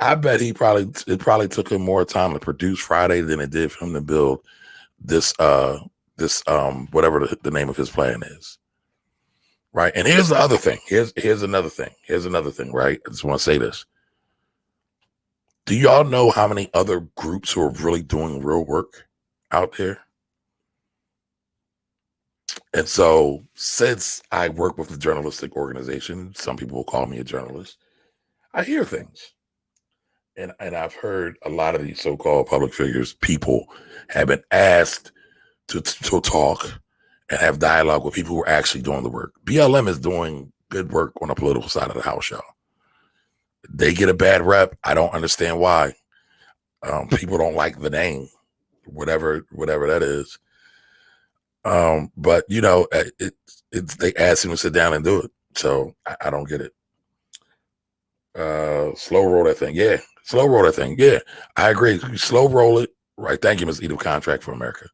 I bet it probably took him more time to produce Friday than it did for him to build this whatever the name of his plan is. Right. And here's the other thing. Here's another thing. Here's another thing, right? I just want to say this. Do y'all know how many other groups who are really doing real work out there? And so since I work with a journalistic organization, some people will call me a journalist, I hear things. And I've heard a lot of these so-called public figures, people have been asked to talk and have dialogue with people who are actually doing the work. BLM is doing good work on the political side of the house, y'all. They get a bad rep. I don't understand why. People don't like the name, whatever that is. But you know, they asked him to sit down and do it. So I don't get it. Slow roll that thing. Yeah. Slow roll that thing. Yeah. I agree. Slow roll it. Right. Thank you, Ms. Edith, Contract for America.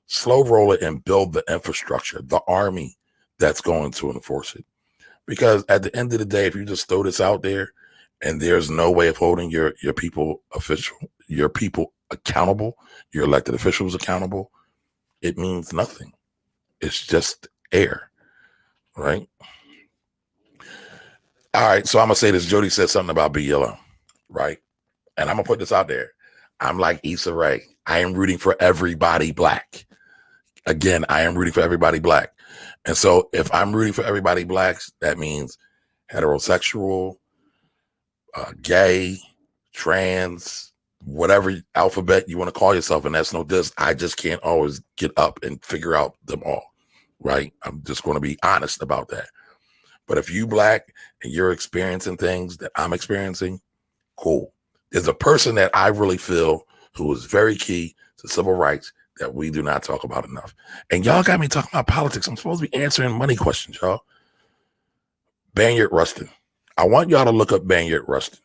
Slow roll it and build the infrastructure, the army that's going to enforce it. Because at the end of the day, if you just throw this out there and there's no way of holding your people accountable, your elected officials accountable, it means nothing. It's just air, right? All right, so I'm going to say this. Jody said something about BLM, right? And I'm going to put this out there. I'm like Issa Rae. I am rooting for everybody Black. Again, I am rooting for everybody Black. And so if I'm rooting for everybody Blacks, that means heterosexual, gay, trans, whatever alphabet you want to call yourself. And that's no diss. I just can't always get up and figure out them all, right? I'm just going to be honest about that. But if you Black and you're experiencing things that I'm experiencing, cool. There's a person that I really feel who is very key to civil rights that we do not talk about enough. And y'all got me talking about politics. I'm supposed to be answering money questions, y'all. Bayard Rustin. I want y'all to look up Bayard Rustin.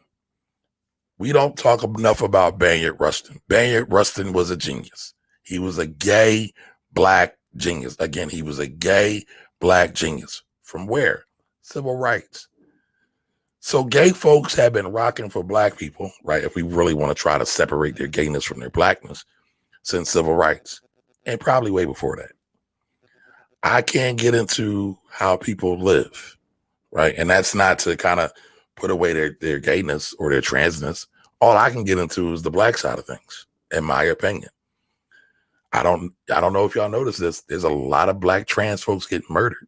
We don't talk enough about Bayard Rustin. Bayard Rustin was a genius. He was a gay black genius. Again, he was a gay black genius. From where? Civil rights. So gay folks have been rocking for black people, right? If we really want to try to separate their gayness from their blackness, since civil rights, and probably way before that. I can't get into how people live, right? And that's not to kind of put away their gayness or their transness. All I can get into is the black side of things, in my opinion. I don't know if y'all notice this. There's a lot of black trans folks getting murdered.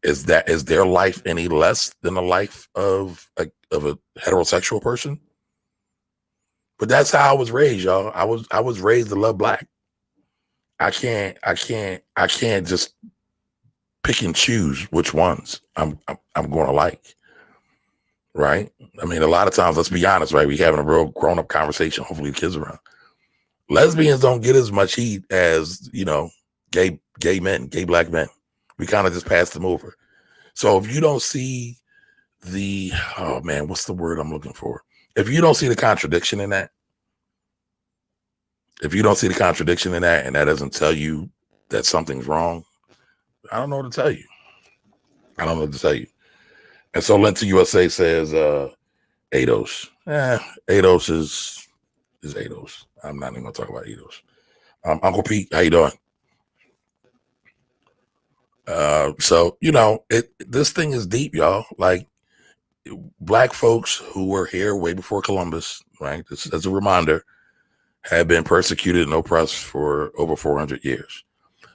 Is their life any less than the life of a heterosexual person? But that's how I was raised, y'all. I was raised to love black. I can't just pick and choose which ones I'm going to like, right? I mean, a lot of times, let's be honest, right? We having a real grown up conversation. Hopefully, the kids around. Lesbians don't get as much heat as gay men, gay black men. We kind of just pass them over. So if you don't see what's the word I'm looking for? If you don't see the contradiction in that, and that doesn't tell you that something's wrong, I don't know what to tell you. And so Lenta USA says ADOS. ADOS is ADOS. I'm not even going to talk about ADOS. Uncle Pete, how you doing? So this thing is deep, y'all. Like, black folks who were here way before Columbus, right? This, as a reminder, have been persecuted and oppressed for over 400 years.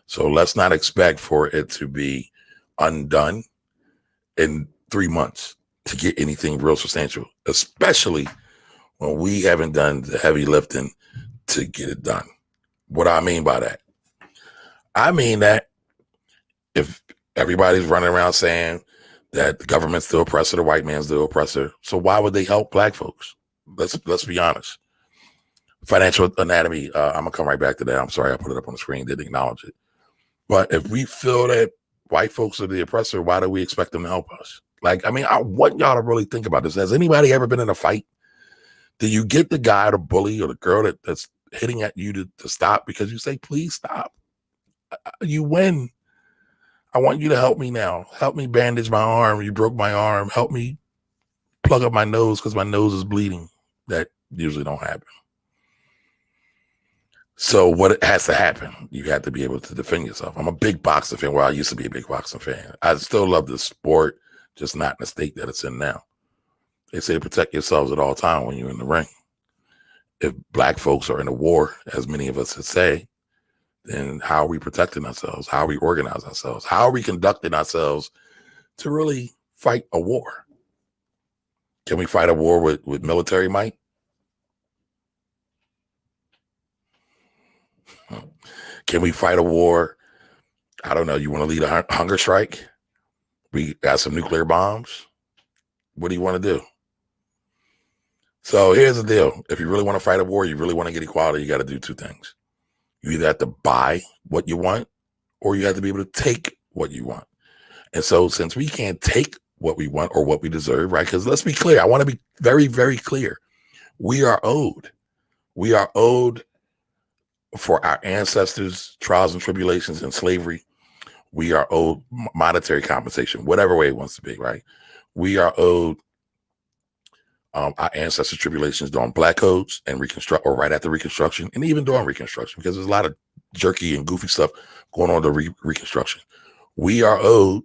So let's not expect for it to be undone in 3 months to get anything real substantial, especially when we haven't done the heavy lifting to get it done. What I mean by that? I mean that if everybody's running around saying that the government's the oppressor, the white man's the oppressor, so why would they help black folks? Let's be honest. Financial anatomy, I'm gonna come right back to that. I'm sorry I put it up on the screen, didn't acknowledge it. But if we feel that white folks are the oppressor, why do we expect them to help us? Like, I mean, I want y'all to really think about this. Has anybody ever been in a fight? Do you get the guy or the bully or the girl that's hitting at you to stop because you say, please stop? You win. I want you to help me now. Help me bandage my arm. You broke my arm. Help me plug up my nose because my nose is bleeding. That usually don't happen. So what has to happen? You have to be able to defend yourself. I'm a big boxing fan. Well, I used to be a big boxing fan. I still love the sport, just not in the state that it's in now. They say protect yourselves at all times when you're in the ring. If black folks are in a war, as many of us would say, then how are we protecting ourselves? How are we organizing ourselves? How are we conducting ourselves to really fight a war? Can we fight a war with military might? Can we fight a war? I don't know. You want to lead a hunger strike? We got some nuclear bombs. What do you want to do? So here's the deal. If you really want to fight a war, you really want to get equality, you got to do two things. You either have to buy what you want, or you have to be able to take what you want. And so since we can't take what we want or what we deserve, right? Because let's be clear. I want to be very, very clear. We are owed. We are owed for our ancestors' trials and tribulations and slavery. We are owed monetary compensation, whatever way it wants to be, right? We are owed our ancestors' tribulations during Black codes and or right after Reconstruction, and even during Reconstruction, because there's a lot of jerky and goofy stuff going on to Reconstruction. We are owed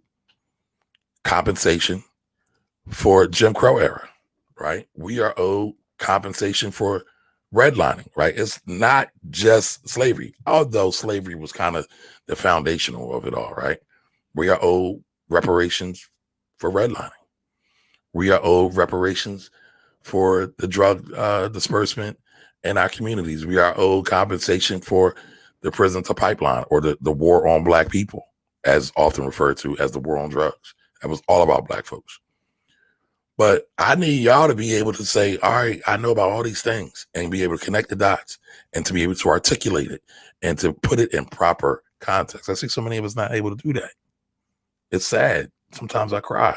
compensation for Jim Crow era, right? We are owed compensation for redlining, right? It's not just slavery, although slavery was kind of the foundational of it all, right? We are owed reparations for redlining. We are owed reparations for the drug disbursement in our communities. We are owed compensation for the prison to pipeline, or the war on Black people, as often referred to as the war on drugs. That was all about Black folks. But I need y'all to be able to say, all right, I know about all these things, and be able to connect the dots and to be able to articulate it and to put it in proper context. I see so many of us not able to do that. It's sad. Sometimes I cry.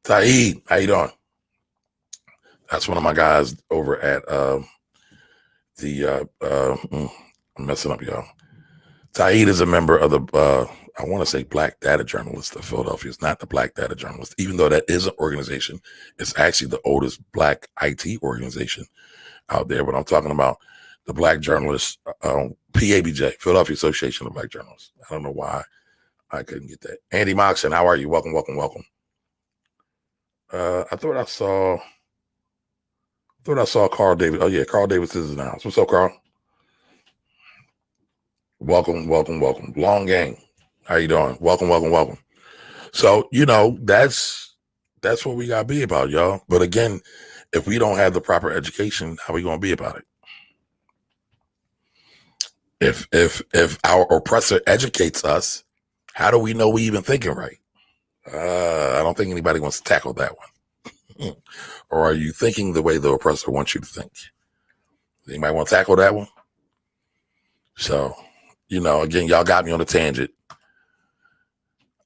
Taid, how you doing? That's one of my guys over at I'm messing up, y'all. Taid is a member of the I want to say Black Data Journalists of Philadelphia. It's not the Black Data Journalists, even though that is an organization. It's actually the oldest Black IT organization out there. But I'm talking about the Black Journalists, PABJ, Philadelphia Association of Black Journalists. I don't know why I couldn't get that. Andy Moxon, how are you? Welcome. I thought I saw Carl Davis. Oh yeah, Carl Davis is in the house. What's up, Carl? Welcome. Long gang. How you doing? Welcome. So, that's what we gotta be about, y'all. But again, if we don't have the proper education, how we gonna be about it? If our oppressor educates us, how do we know we even thinking right? I don't think anybody wants to tackle that one. Or are you thinking the way the oppressor wants you to think? Anybody want to tackle that one? So, again, y'all got me on a tangent.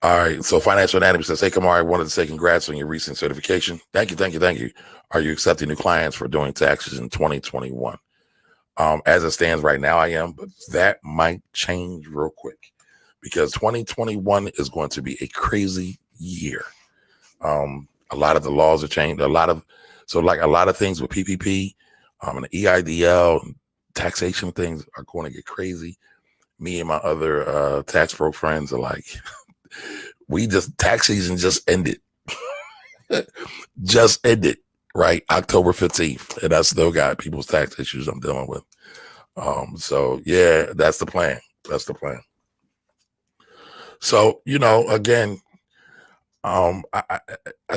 All right. So Financial Anatomy says, hey, Kamar, I wanted to say congrats on your recent certification. Thank you. Are you accepting new clients for doing taxes in 2021? As it stands right now, I am, but that might change real quick because 2021 is going to be a crazy year. A lot of the laws have changed. A lot of things with PPP and the EIDL and taxation things are going to get crazy. Me and my other tax pro friends are like, tax season just ended. Right? October 15th. And I still got people's tax issues I'm dealing with. So yeah, that's the plan. So, again, I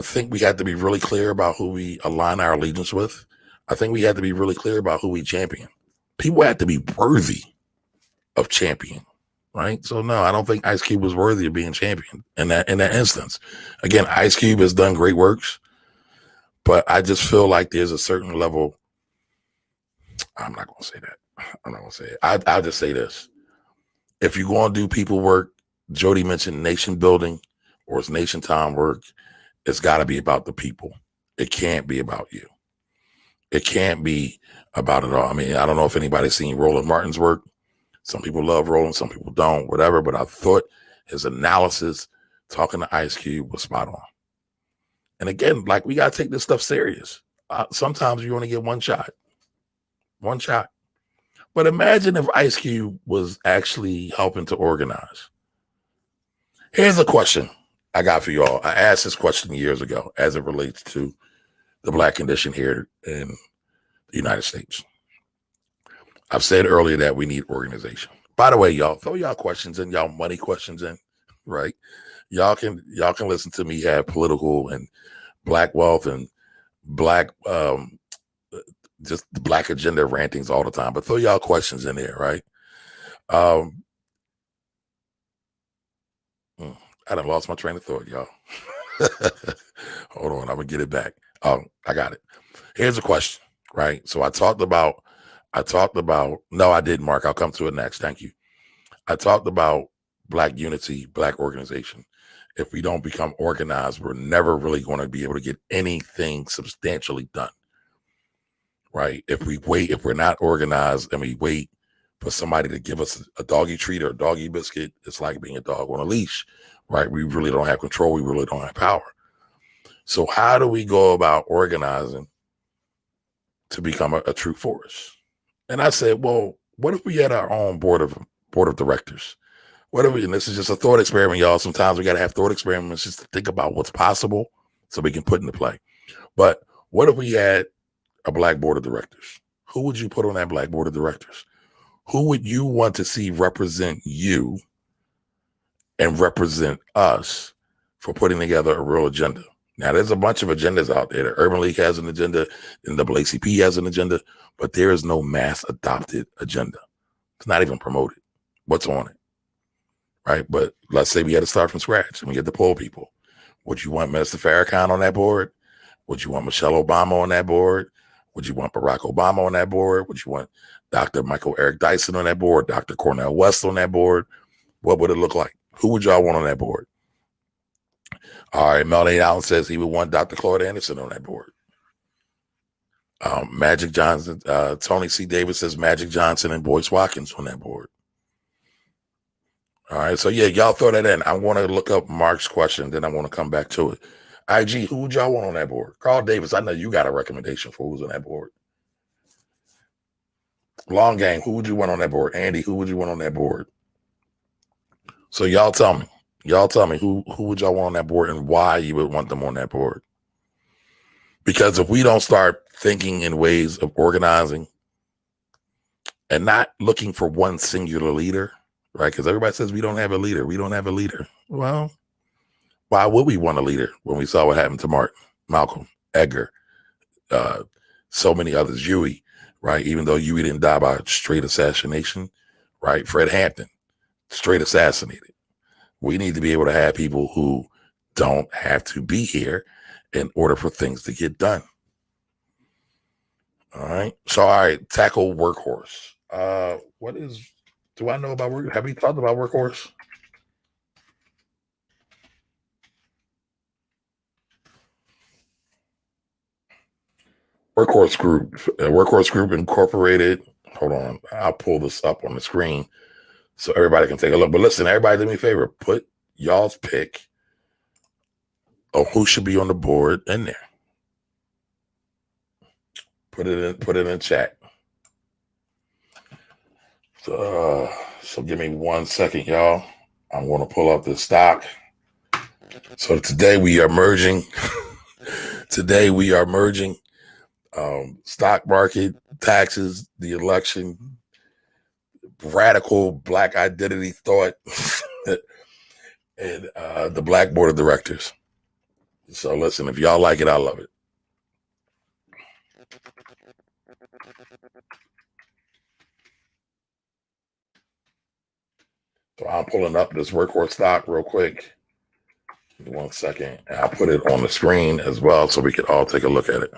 think we have to be really clear about who we align our allegiance with. I think we have to be really clear about who we champion. People have to be worthy of champion, right? So no, I don't think Ice Cube was worthy of being champion in that instance. Again, Ice Cube has done great works, but I just feel like there's a certain level. I'm not going to say that. I'll just say this. If you're going to do people work, Jody mentioned nation building or it's nation time work, it's got to be about the people. It can't be about you. It can't be about it all. I mean, I don't know if anybody's seen Roland Martin's work. Some people love Roland, some people don't, whatever. But I thought his analysis, talking to Ice Cube, was spot on. And again, like, we got to take this stuff serious. Sometimes you only get one shot. But imagine if Ice Cube was actually helping to organize. Here's a question I got for y'all. I asked this question years ago as it relates to the Black condition here in the United States. I've said earlier that we need organization. By the way, y'all, throw y'all questions in, y'all money questions in, right? Y'all can listen to me have political and Black wealth and Black just the Black agenda rantings all the time, but throw y'all questions in there, right? I done lost my train of thought, y'all. Hold on, I'm gonna get it back. Oh, I got it. Here's a question, right? So I talked about, no, I didn't, Mark. I'll come to it next. Thank you. I talked about Black unity, Black organization. If we don't become organized, we're never really going to be able to get anything substantially done, right? If we're not organized and we wait for somebody to give us a doggy treat or a doggy biscuit, it's like being a dog on a leash, right? We really don't have control. We really don't have power. So how do we go about organizing to become a true force? And I said, well, what if we had our own board of directors? What if and this is just a thought experiment, y'all. Sometimes we got to have thought experiments just to think about what's possible so we can put into play. But what if we had a Black board of directors? Who would you put on that Black board of directors? Who would you want to see represent you and represent us for putting together a real agenda? Now, there's a bunch of agendas out there. The Urban League has an agenda and the ACP has an agenda, but there is no mass adopted agenda. It's not even promoted. What's on it? Right? But let's say we had to start from scratch and we had to poll people. Would you want Minister Farrakhan on that board? Would you want Michelle Obama on that board? Would you want Barack Obama on that board? Would you want Dr. Michael Eric Dyson on that board? Dr. Cornel West on that board? What would it look like? Who would y'all want on that board? All right, Melanated Alton says he would want Dr. Claude Anderson on that board. Magic Johnson, Tony C. Davis says Magic Johnson and Boyce Watkins on that board. All right, so yeah, y'all throw that in. I want to look up Mark's question, then I want to come back to it. IG, who would y'all want on that board? Carl Davis, I know you got a recommendation for who's on that board. Long Game, who would you want on that board? Andy, who would you want on that board? So y'all tell me. Y'all tell me who would y'all want on that board and why you would want them on that board. Because if we don't start thinking in ways of organizing and not looking for one singular leader, right? Because everybody says we don't have a leader. We don't have a leader. Well, why would we want a leader when we saw what happened to Martin, Malcolm, Edgar, so many others, Huey, right? Even though Huey didn't die by straight assassination, right? Fred Hampton, straight assassinated. We need to be able to have people who don't have to be here in order for things to get done. All right. So, all right, tackle workhorse. Do I know about work? Have we talked about workhorse? Workhorse Group Incorporated. Hold on. I'll pull this up on the screen so everybody can take a look. But listen, everybody do me a favor. Put y'all's pick of who should be on the board in there. Put it in chat. So give me 1 second, y'all. I'm going to pull up the stock. So today we are merging. Stock market, taxes, the election, radical black identity thought, and the black board of directors. So listen, if y'all like it, I love it. So I'm pulling up this workhorse stock real quick. Give me 1 second. And I'll put it on the screen as well so we can all take a look at it.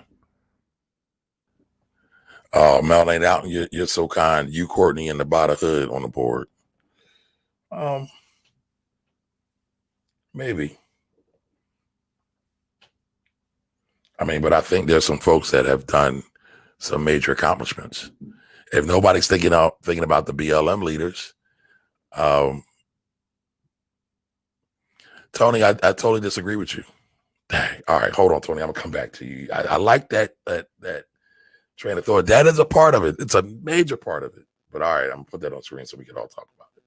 Melanated Alton, you're so kind. You, Courtney, and the Bada Hood on the board. Maybe. But I think there's some folks that have done some major accomplishments. If nobody's thinking about the BLM leaders, Tony, I totally disagree with you. All right, hold on, Tony. I'm gonna come back to you. I like that train of thought. That is a part of it. It's a major part of it. But all right, I'm gonna put that on screen so we can all talk about it.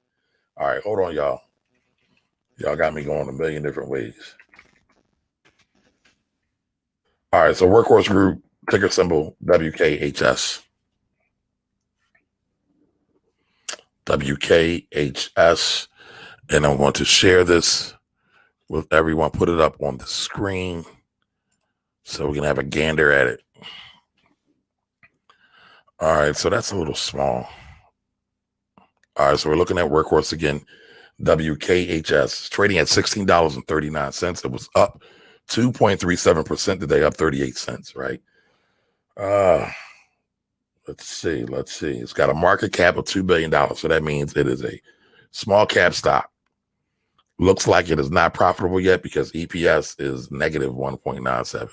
All right, hold on, y'all. Y'all got me going a million different ways. All right, so Workhorse Group, ticker symbol WKHS. WKHS. And I want to share this with everyone. Put it up on the screen so we can have a gander at it. All right, so that's a little small. All right, so we're looking at Workhorse again. WKHS trading at $16.39. It was up 2.37% today, up 38 cents, right? Let's see. It's got a market cap of $2 billion. So that means it is a small cap stock. Looks like it is not profitable yet because EPS is negative 1.97.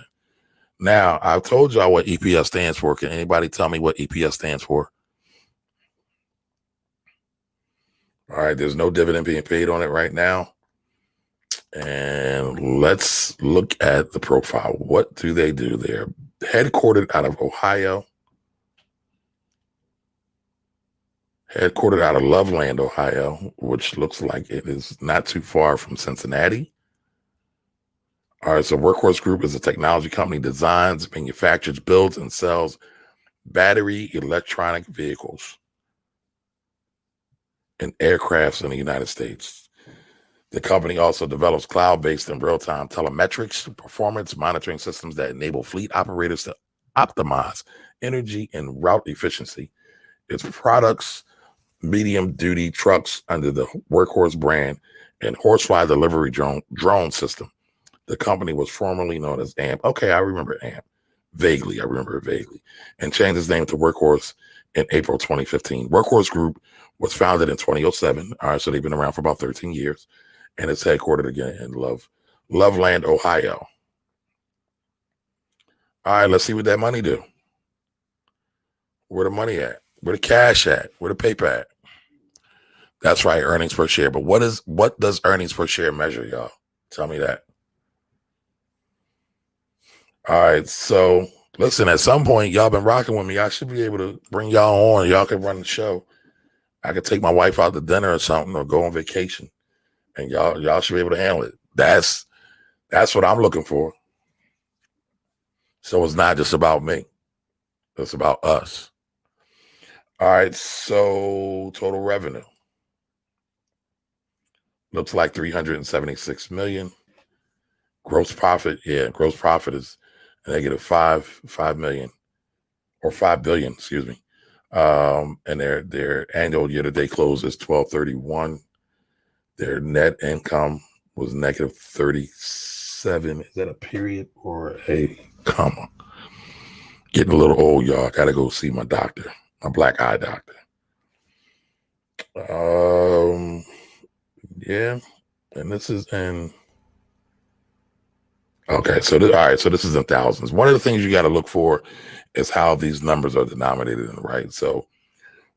Now, I've told y'all what EPS stands for. Can anybody tell me what EPS stands for? All right, there's no dividend being paid on it right now. And let's look at the profile. What do they do? They're headquartered out of Ohio. Headquartered out of Loveland, Ohio, which looks like it is not too far from Cincinnati. All right, so Workhorse Group is a technology company, designs, manufactures, builds, and sells battery electronic vehicles and aircrafts in the United States. The company also develops cloud-based and real-time telemetrics, performance monitoring systems that enable fleet operators to optimize energy and route efficiency. Its products, medium-duty trucks under the Workhorse brand, and horsefly delivery drone system. The company was formerly known as AMP. Okay, I remember AMP. Vaguely, I remember it vaguely. And changed its name to Workhorse in April 2015. Workhorse Group was founded in 2007. All right, so they've been around for about 13 years. And it's headquartered again in Loveland, Ohio. All right, let's see what that money do. Where the money at? Where the cash at? Where the paper at? That's right, earnings per share. But what does earnings per share measure, y'all? Tell me that. All right, so listen, at some point, y'all been rocking with me. I should be able to bring y'all on. Y'all can run the show. I could take my wife out to dinner or something, or go on vacation, and y'all should be able to handle it. That's what I'm looking for. So it's not just about me. It's about us. All right, so total revenue looks like 376 million. Gross profit is negative 5 million or 5 billion, excuse me. And their annual year-to-date close is 12/31. Their net income was negative 37. Is that a period or a comma? Getting a little old, y'all. Gotta go see my doctor, my black eye doctor. Yeah, and this is in. Okay, so this is in thousands. One of the things you got to look for is how these numbers are denominated, right? So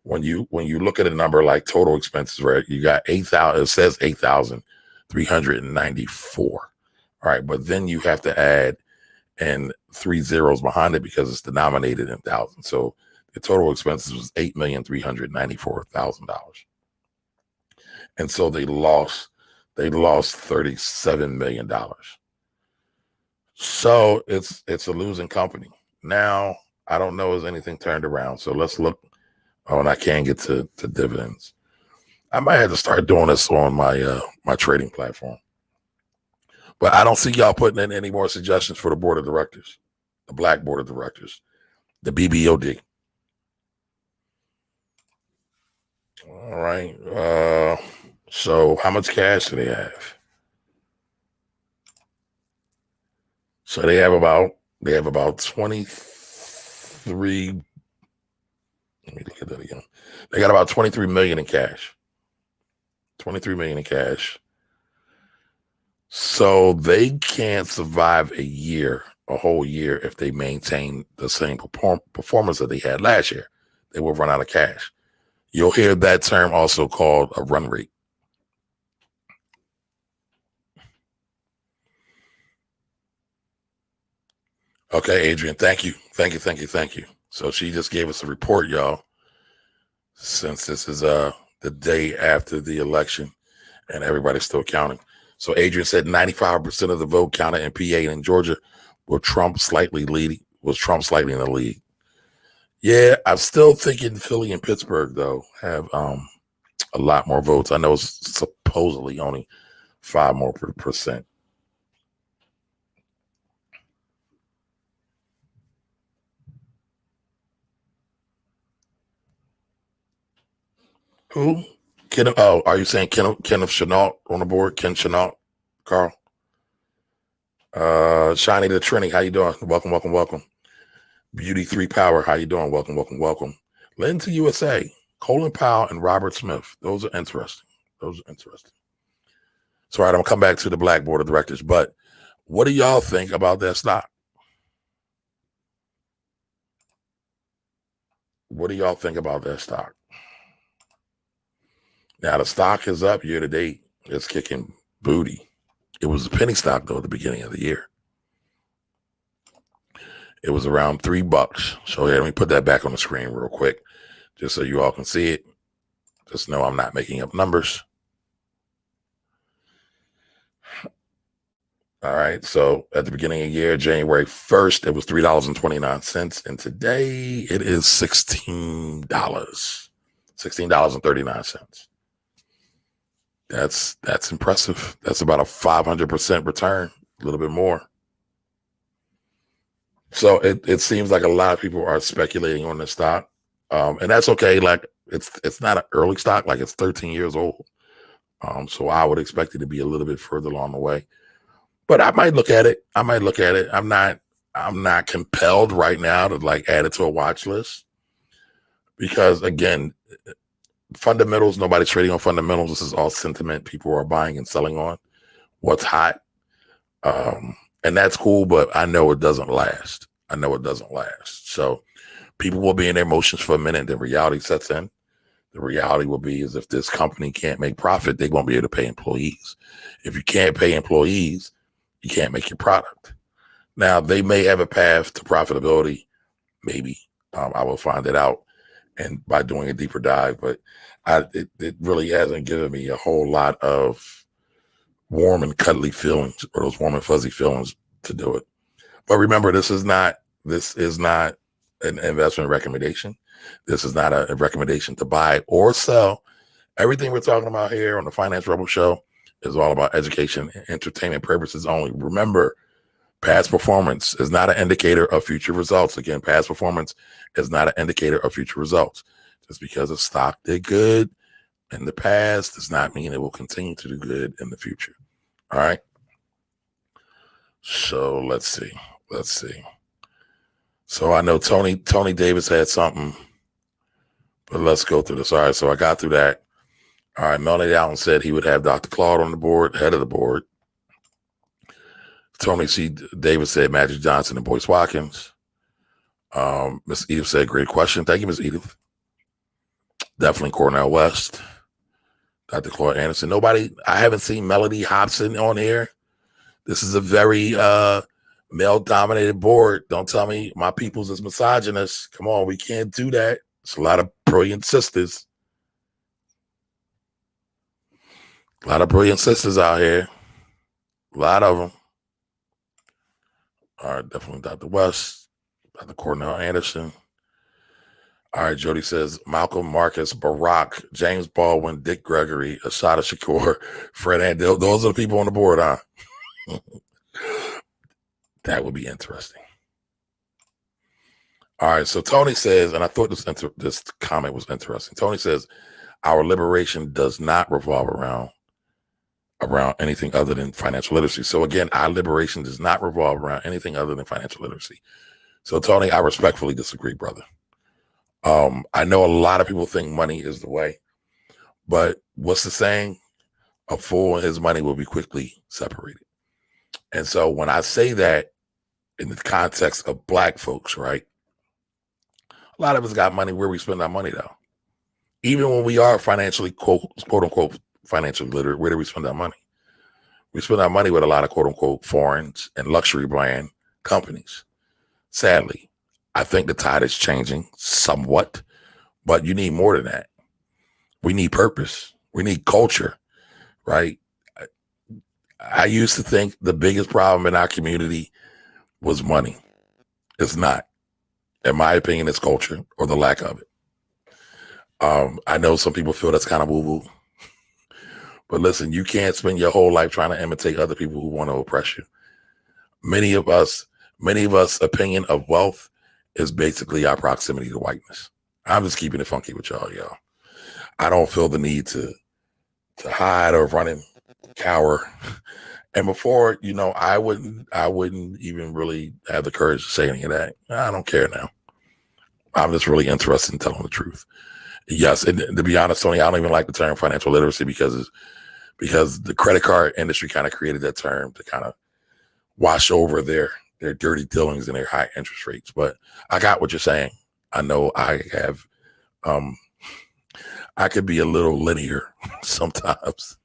when you look at a number like total expenses, right, you got 8,000. It says 8,394. All right, but then you have to add and 3 zeros behind it because it's denominated in thousands. So the total expenses was $8,394,000, and so they lost $37 million. So it's a losing company. Now, I don't know if anything turned around. So let's look. Oh, and I can't get to dividends. I might have to start doing this on my my trading platform. But I don't see y'all putting in any more suggestions for the board of directors, the black board of directors, the BBOD. All right. So how much cash do they have? So they have about 23. Let me look at that again. They got about 23 million in cash. 23 million in cash. So they can't survive a whole year, if they maintain the same performance that they had last year. They will run out of cash. You'll hear that term also called a run rate. Okay, Adrienne, thank you. So she just gave us a report, y'all. Since this is the day after the election and everybody's still counting. So Adrienne said 95% of the vote counted in PA and Georgia was Trump slightly in the lead. Yeah, I'm still thinking Philly and Pittsburgh, though, have a lot more votes. I know it's supposedly only 5 more percent. Who? Are you saying Kenneth Chenault on the board? Ken Chenault, Carl? Shiny the Trini, how you doing? Welcome. Beauty 3 Power, how you doing? Welcome. Lynn to USA, Colin Powell and Robert Smith. Those are interesting. So all right, I'm gonna come back to the black board of directors, but what do y'all think about that stock? What do y'all think about that stock? Now the stock is up year to date. It's kicking booty. It was a penny stock though at the beginning of the year. It was around $3. So yeah, let me put that back on the screen real quick, just so you all can see it. Just know I'm not making up numbers. All right. So at the beginning of the year, January 1st, it was $3.29. And today it is $16. $16.39. That's impressive. That's about a 500% return, a little bit more. So it seems like a lot of people are speculating on this stock. And that's okay. Like it's not an early stock, like it's 13 years old. So I would expect it to be a little bit further along the way. But I might look at it. I'm not compelled right now to like add it to a watch list. Because again, fundamentals, nobody's trading on fundamentals. This is all sentiment people are buying and selling on. What's hot? And that's cool, but I know it doesn't last. I know it doesn't last. So people will be in their emotions for a minute, then reality sets in. The reality will be is if this company can't make profit, they won't be able to pay employees. If you can't pay employees, you can't make your product. Now, they may have a path to profitability, maybe. I will find it out and by doing a deeper dive, but it really hasn't given me a whole lot of warm and cuddly feelings or those warm and fuzzy feelings to do it. But remember, this is not an investment recommendation. This is not a recommendation to buy or sell. Everything we're talking about here on the Finance Rebel Show is all about education and entertainment purposes only. Remember, past performance is not an indicator of future results. Again, past performance is not an indicator of future results. Just because a stock did good in the past does not mean it will continue to do good in the future. All right. So let's see. So I know Tony Davis had something, but let's go through this. All right. So I got through that. All right. Melanated Alton said he would have Dr. Claude on the board, head of the board. Tony C. Davis said Magic Johnson and Boyce Watkins. Miss Edith said, great question. Thank you, Miss Edith. Definitely Cornell West. Dr. Claude Anderson. I haven't seen Melody Hobson on here. This is a very male-dominated board. Don't tell me my people's is misogynist. Come on, we can't do that. It's a lot of brilliant sisters. A lot of brilliant sisters out here. A lot of them. All right, definitely Dr. West, Dr. Cornell Anderson. All right, Jody says Malcolm, Marcus, Barack, James Baldwin, Dick Gregory, Asada Shakur, Fred Andel. Those are the people on the board, huh? That would be interesting. All right, so Tony says, and I thought this comment was interesting. Tony says, our liberation does not revolve around anything other than financial literacy. So again, our liberation does not revolve around anything other than financial literacy. So Tony, I respectfully disagree, brother. I know a lot of people think money is the way, but what's the saying? A fool and his money will be quickly separated. And so when I say that in the context of Black folks, right? A lot of us got money where we spend our money, though. Even when we are financially, quote unquote, financially literate, where do we spend our money? We spend our money with a lot of quote unquote foreigns and luxury brand companies. Sadly, I think the tide is changing somewhat, but you need more than that. We need purpose. We need culture, right? I used to think the biggest problem in our community was money. It's not. In my opinion, it's culture or the lack of it. I know some people feel that's kind of woo-woo. But listen, you can't spend your whole life trying to imitate other people who want to oppress you. Many of us opinion of wealth is basically our proximity to whiteness. I'm just keeping it funky with y'all. I don't feel the need to hide or run and cower. And before, I wouldn't even really have the courage to say any of that. I don't care now. I'm just really interested in telling the truth. Yes, and to be honest, Tony, I don't even like the term financial literacy because the credit card industry kind of created that term to kind of wash over their dirty dealings and their high interest rates. But I got what you're saying. I know I have, I could be a little linear sometimes,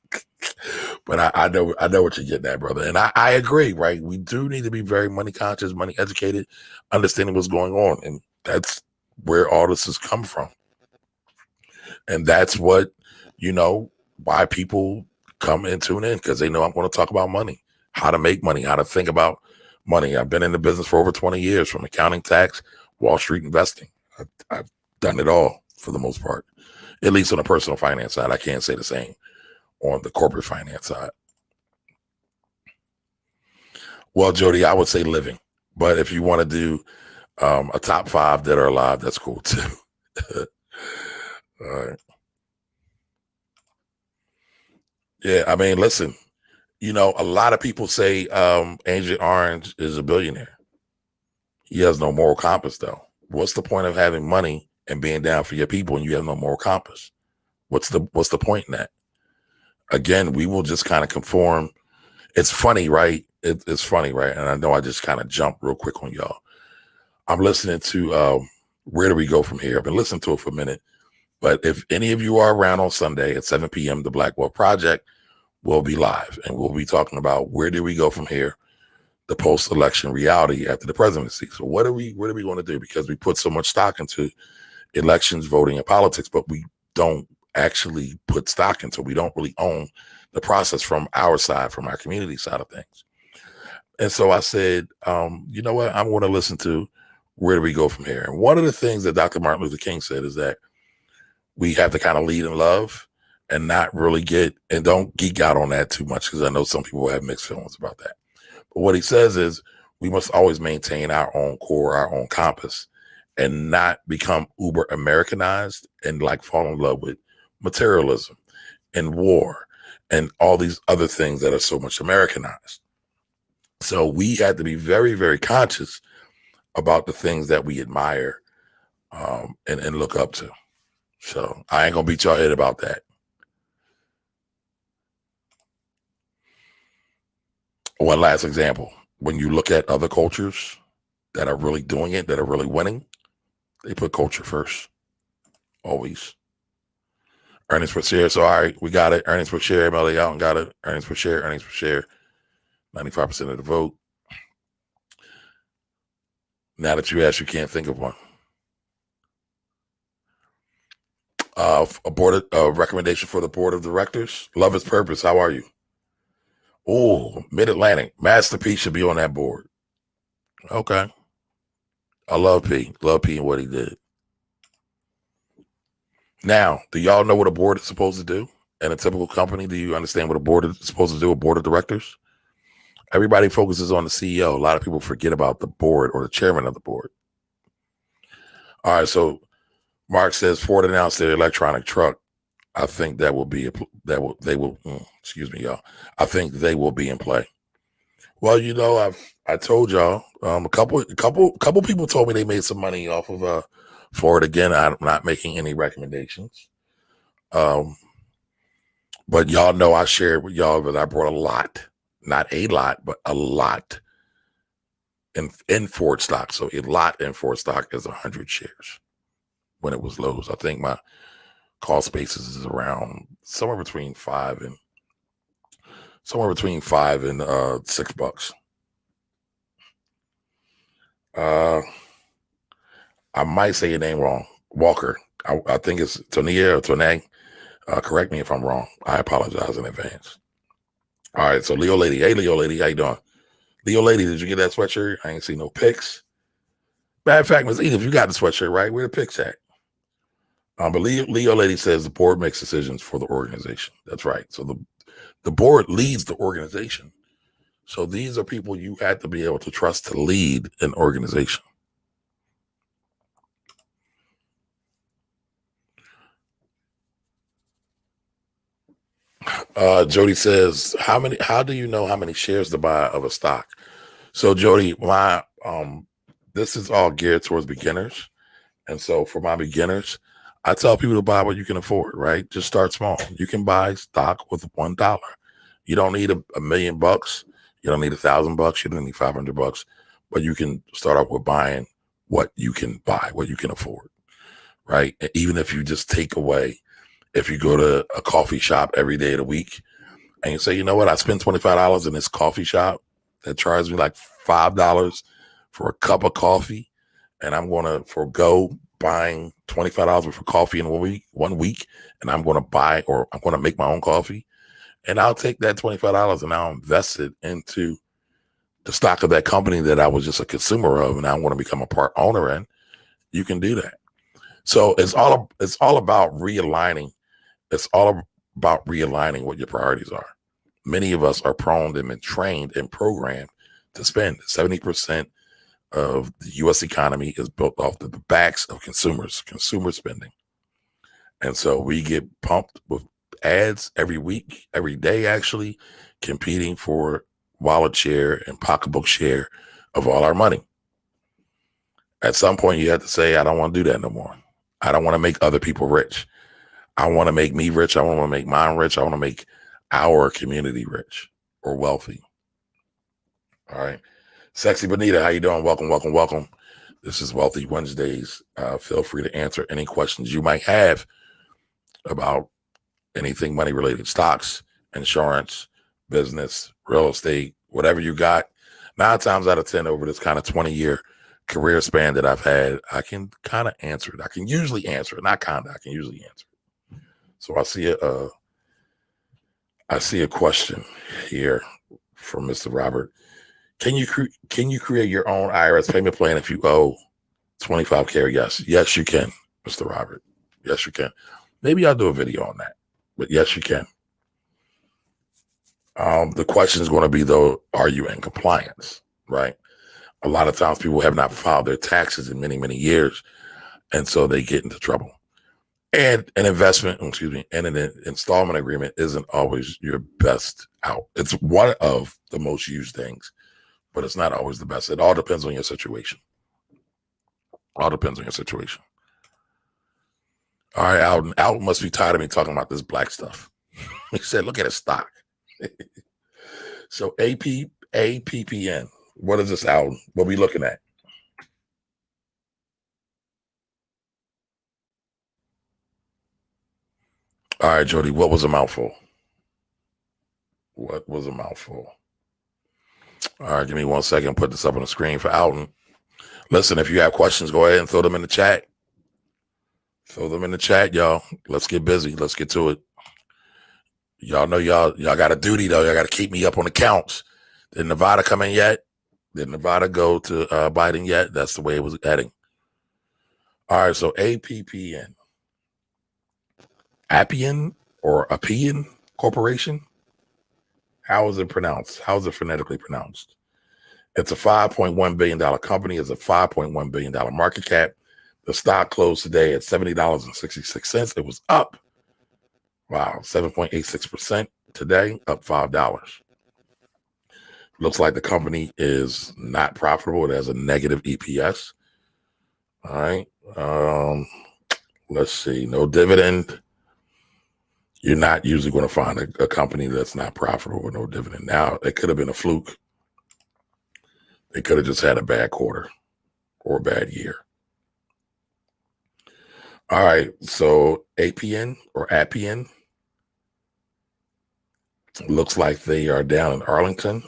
but I know what you're getting at, brother. And I agree, right? We do need to be very money conscious, money educated, understanding what's going on. And that's where all this has come from. And that's what, why people come and tune in, because they know I'm going to talk about money, how to make money, how to think about money. I've been in the business for over 20 years, from accounting, tax, Wall Street investing. I've done it all for the most part, at least on the personal finance side. I can't say the same on the corporate finance side. Well, Jody, I would say living. But if you want to do a top 5 that are alive, that's cool too. All right. Yeah, I mean, listen, a lot of people say Agent Orange is a billionaire. He has no moral compass, though. What's the point of having money and being down for your people and you have no moral compass? What's the point in that? Again, we will just kind of conform. It's funny, right? it's funny, right? And I know I just kind of jumped real quick on y'all. I'm listening to Where Do We Go From Here? I've been listening to it for a minute. But if any of you are around on Sunday at 7 p.m., the Black Wealth Project will be live. And we'll be talking about where do we go from here, the post-election reality after the presidency. So what are we going to do? Because we put so much stock into elections, voting, and politics, but we don't actually put stock into, we don't really own the process from our side, from our community side of things. And so I said, you know what? I'm going to listen to Where Do We Go From Here? And one of the things that Dr. Martin Luther King said is that we have to kind of lead in love and not really and don't geek out on that too much, because I know some people have mixed feelings about that. But what he says is we must always maintain our own core, our own compass, and not become uber Americanized and like fall in love with materialism and war and all these other things that are so much Americanized. So we had to be very, very conscious about the things that we admire and look up to. So I ain't gonna beat y'all head about that. One last example. When you look at other cultures that are really doing it, that are really winning, they put culture first. Always. Earnings per share. So all right, we got it. Earnings per share. Melanated Alton got it. Earnings per share. 95% of the vote. Now that you ask, you can't think of one. A recommendation for the board of directors. Love Is Purpose. How are you? Oh, Mid-Atlantic. Master P should be on that board. Okay. I love P. Love P and what he did. Now, do y'all know what a board is supposed to do? In a typical company, do you understand what a board is supposed to do? A board of directors? Everybody focuses on the CEO. A lot of people forget about the board or the chairman of the board. All right, so Mark says Ford announced their electronic truck. I think that will be excuse me, y'all. I think they will be in play. Well, you know, I told y'all a couple people told me they made some money off of Ford. Again, I'm not making any recommendations. But y'all know I shared with y'all that I brought a lot, not a lot, but a lot in Ford stock. So a lot in Ford stock is 100 shares when it was lows. I think my cost basis is around somewhere between $5 and $6. I might say your name wrong. Walker. I think it's Tonia or Tonay. Correct me if I'm wrong. I apologize in advance. All right, so Leo Lady. Hey, Leo Lady, how you doing? Leo Lady, did you get that sweatshirt? I ain't see no pics. Matter of fact, Ms. Edith, you got the sweatshirt, right? Where the pics at? But Leo Lady says the board makes decisions for the organization. That's right. So the board leads the organization. So these are people you had to be able to trust to lead an organization. Jody says, how do you know how many shares to buy of a stock? So Jody, this is all geared towards beginners. And so for my beginners, I tell people to buy what you can afford, right? Just start small. You can buy stock with $1. You don't need a million bucks. You don't need $1,000. You don't need $500, but you can start off with buying what you can buy, what you can afford, right? And even if you just take away, if you go to a coffee shop every day of the week and you say, you know what, I spent $25 in this coffee shop that charges me like $5 for a cup of coffee, and I'm going to forego buying $25 worth of coffee in 1 week, and I'm going to buy, or I'm going to make my own coffee, and I'll take that $25 and I'll invest it into the stock of that company that I was just a consumer of, and I want to become a part owner in. You can do that. So it's all about realigning. It's all about realigning what your priorities are. Many of us are prone and been trained and programmed to spend. 70% of the U.S. economy is built off the backs of consumer spending. And so we get pumped with ads every week, every day, actually, competing for wallet share and pocketbook share of all our money. At some point, you have to say, I don't want to do that no more. I don't want to make other people rich. I want to make me rich. I want to make mine rich. I want to make our community rich or wealthy. All right. Sexy Bonita, how you doing? Welcome, welcome, welcome. This is Wealthy Wednesdays. Feel free to answer any questions you might have about anything money related, stocks, insurance, business, real estate, whatever you got. 9 times out of 10 over this kind of 20-year career span that I've had, I can kind of answer it. I can usually answer it. Not kind of, I can usually answer it. So I see a question here from Mr. Robert. Can you create your own IRS payment plan if you owe $25K? Yes, you can, Mr. Robert. Yes, you can. Maybe I'll do a video on that, but yes, you can. The question is going to be, though, are you in compliance, right? A lot of times people have not filed their taxes in many, many years, and so they get into trouble. And an and an installment agreement isn't always your best out. It's one of the most used things, but it's not always the best. It all depends on your situation. All depends on your situation. All right, Alton. Alton must be tired of me talking about this black stuff. He said, look at his stock. So APPN. What is this, Alton? What are we looking at? All right, Jody, what was a mouthful? What was a mouthful? All right, give me 1 second. Put this up on the screen for Alton. Listen, if you have questions, go ahead and throw them in the chat. Throw them in the chat, y'all. Let's get busy. Let's get to it. Y'all know y'all got a duty, though. Y'all got to keep me up on the counts. Did Nevada come in yet? Did Nevada go to Biden yet? That's the way it was heading. All right, so APPN. Appian or Appian Corporation? How is it pronounced? How is it phonetically pronounced? It's a $5.1 billion company. It's a $5.1 billion market cap. The stock closed today at $70.66. It was up. Wow, 7.86% today, up $5. Looks like the company is not profitable. It has a negative EPS. All right. Let's see. No dividend. You're not usually going to find a company that's not profitable with no dividend. Now, it could have been a fluke. They could have just had a bad quarter or a bad year. All right, so APN or Appian looks like they are down in Arlington.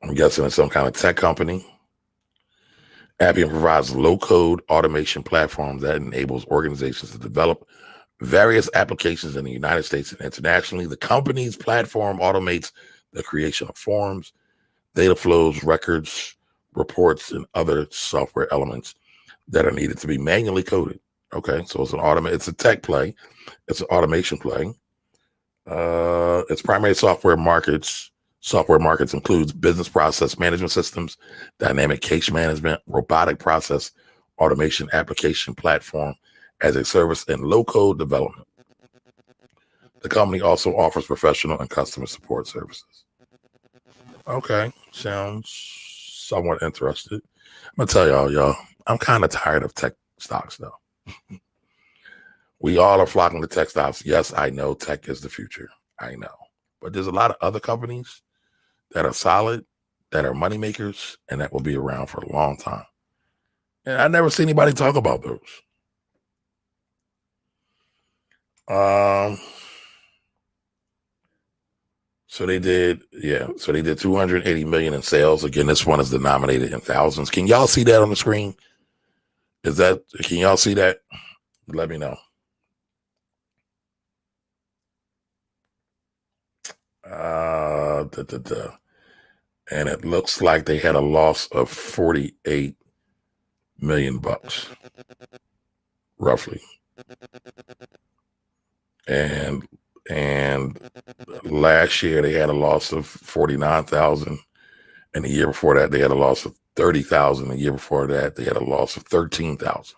I'm guessing it's some kind of tech company. Appian provides low-code automation platforms that enables organizations to develop various applications in the United States and internationally. The company's platform automates the creation of forms, data flows, records, reports, and other software elements that are needed to be manually coded. Okay, so it's a tech play. It's an automation play. Its primary software markets includes business process management systems, dynamic case management, robotic process automation application platform as a service, and low-code development. The company also offers professional and customer support services. Okay, sounds somewhat interested. I'm gonna tell y'all, I'm kind of tired of tech stocks, though. We all are flocking to tech stocks. Yes, I know tech is the future. I know. But there's a lot of other companies that are solid, that are money makers, and that will be around for a long time. And I never see anybody talk about those. So they did 280 million in sales. Again, this one is denominated in thousands. Can y'all see that on the screen? Can y'all see that? Let me know. And it looks like they had a loss of 48 million bucks, roughly. And last year they had a loss of 49,000, and the year before that they had a loss of 30,000. The year before that they had a loss of 13,000.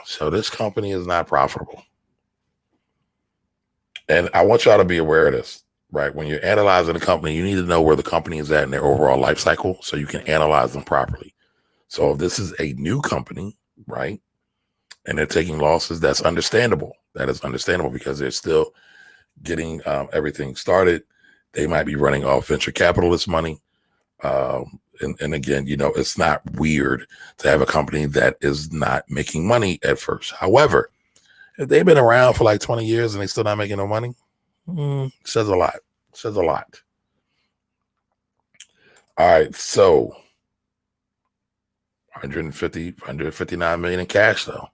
So this company is not profitable. And I want y'all to be aware of this, right? When you're analyzing a company, you need to know where the company is at in their overall life cycle so you can analyze them properly. So if this is a new company, right, and they're taking losses, that's understandable. That is understandable because they're still getting everything started. They might be running off venture capitalist money. And again, it's not weird to have a company that is not making money at first. However, if they've been around for like 20 years and they're still not making no money, says a lot. Says a lot. All right, so 159 million in cash though.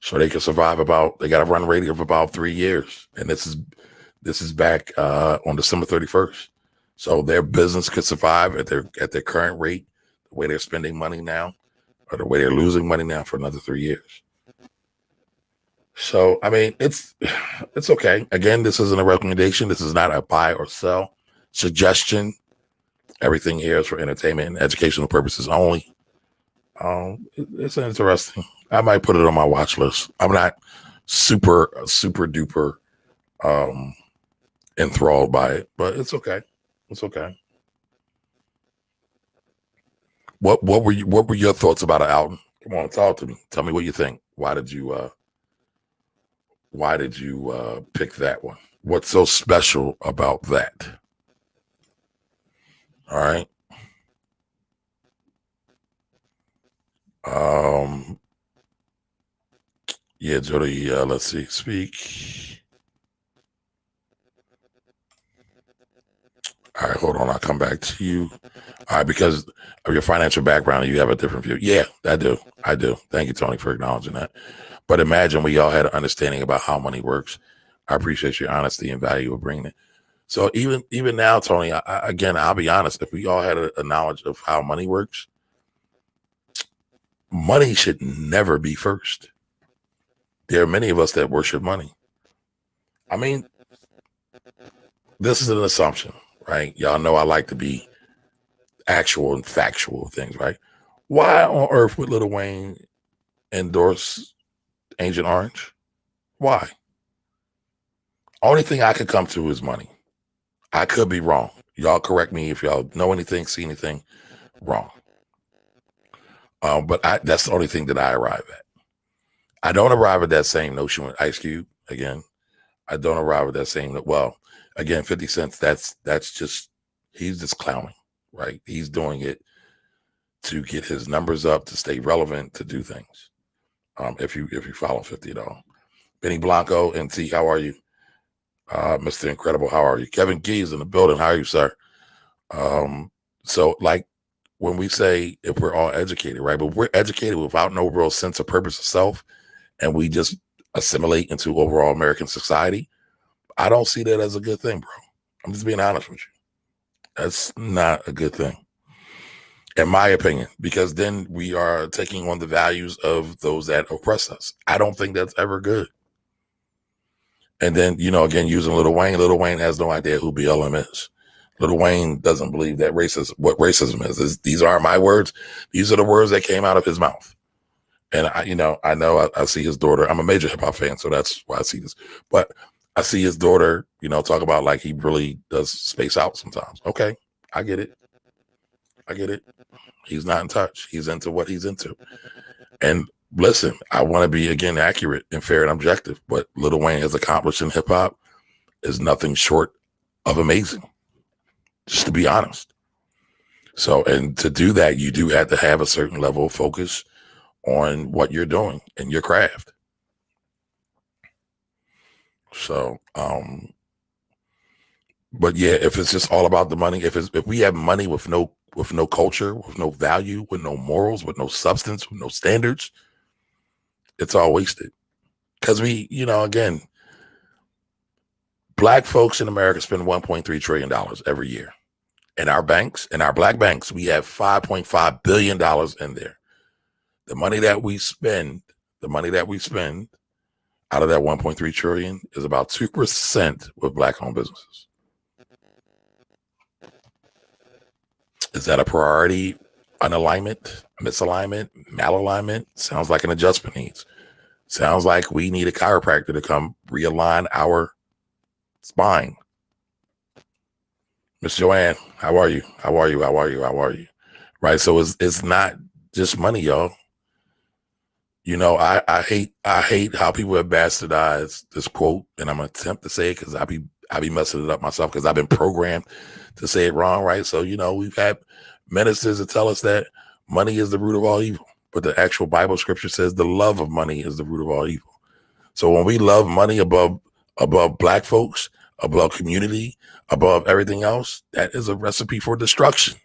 So they can survive they got a run rate of about 3 years. And this is back on December 31st. So their business could survive at their current rate, the way they're spending money now, or the way they're losing money now for another 3 years. So, I mean, it's okay. Again, this isn't a recommendation. This is not a buy or sell suggestion. Everything here is for entertainment and educational purposes only. It's interesting. I might put it on my watch list. I'm not super duper enthralled by it, but it's okay. It's okay. What were your thoughts about it, Alton? Come on, talk to me. Tell me what you think. Why did you pick that one? What's so special about that? All right. Yeah, Jody, let's see. Speak. All right, hold on. I'll come back to you. All right, because of your financial background, you have a different view. Yeah, I do. Thank you, Tony, for acknowledging that. But imagine we all had an understanding about how money works. I appreciate your honesty and value of bringing it. So even now, Tony, again, I'll be honest. If we all had a knowledge of how money works, money should never be first. There are many of us that worship money. I mean, this is an assumption, right? Y'all know I like to be actual and factual things, right? Why on earth would Lil Wayne endorse Agent Orange? Why? Only thing I could come to is money. I could be wrong. Y'all correct me if y'all know anything, see anything wrong. But that's the only thing that I arrive at. I don't arrive at that same notion with Ice Cube. Again, I don't arrive at that same. Well, again, 50 Cent. That's just he's just clowning, right? He's doing it to get his numbers up, to stay relevant, to do things. If you follow 50 at all. Benny Blanco, NT, how are you? Mr. Incredible, how are you? Kevin Gee's in the building. How are you, sir? So like when we say if we're all educated, right? But we're educated without no real sense of purpose of self, and we just assimilate into overall American society, I don't see that as a good thing, bro. I'm just being honest with you. That's not a good thing, in my opinion, because then we are taking on the values of those that oppress us. I don't think that's ever good. And then, again, using Lil Wayne has no idea who BLM is. Lil Wayne doesn't believe that what racism is. These aren't my words. These are the words that came out of his mouth. And I see his daughter. I'm a major hip hop fan, so that's why I see this. But I see his daughter, talk about like he really does space out sometimes. Okay, I get it. He's not in touch. He's into what he's into. And listen, I want to be, again, accurate and fair and objective. What Lil Wayne has accomplished in hip hop is nothing short of amazing, just to be honest. So, and to do that, you do have to have a certain level of focus on what you're doing in your craft. So, but yeah, if it's just all about the money, if we have money with no culture, with no value, with no morals, with no substance, with no standards, it's all wasted. Because we, again, Black folks in America spend $1.3 trillion every year. In our banks, in our Black banks, we have $5.5 billion in there. The money that we spend out of that 1.3 trillion is about 2% with Black-owned businesses. Is that a priority? Unalignment, misalignment, malalignment? Sounds like an adjustment needs. Sounds like we need a chiropractor to come realign our spine. Miss Joanne, how are you? Right. So it's not just money, y'all. I hate how people have bastardized this quote, and I'm gonna attempt to say it because I be messing it up myself because I've been programmed to say it wrong, right? So, we've had ministers that tell us that money is the root of all evil, but the actual Bible scripture says the love of money is the root of all evil. So when we love money above Black folks, above community, above everything else, that is a recipe for destruction.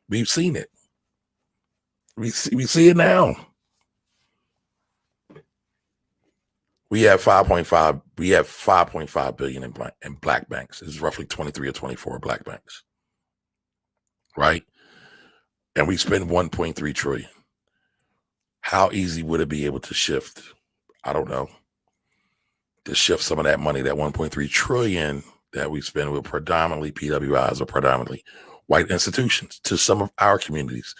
We've seen it. We see it now. We have 5.5. We have 5.5 billion in Black banks. It's roughly 23 or 24 Black banks, right? And we spend 1.3 trillion. How easy would it be able to shift? I don't know. To shift some of that money, that 1.3 trillion that we spend with predominantly PWIs or predominantly white institutions, to some of our communities,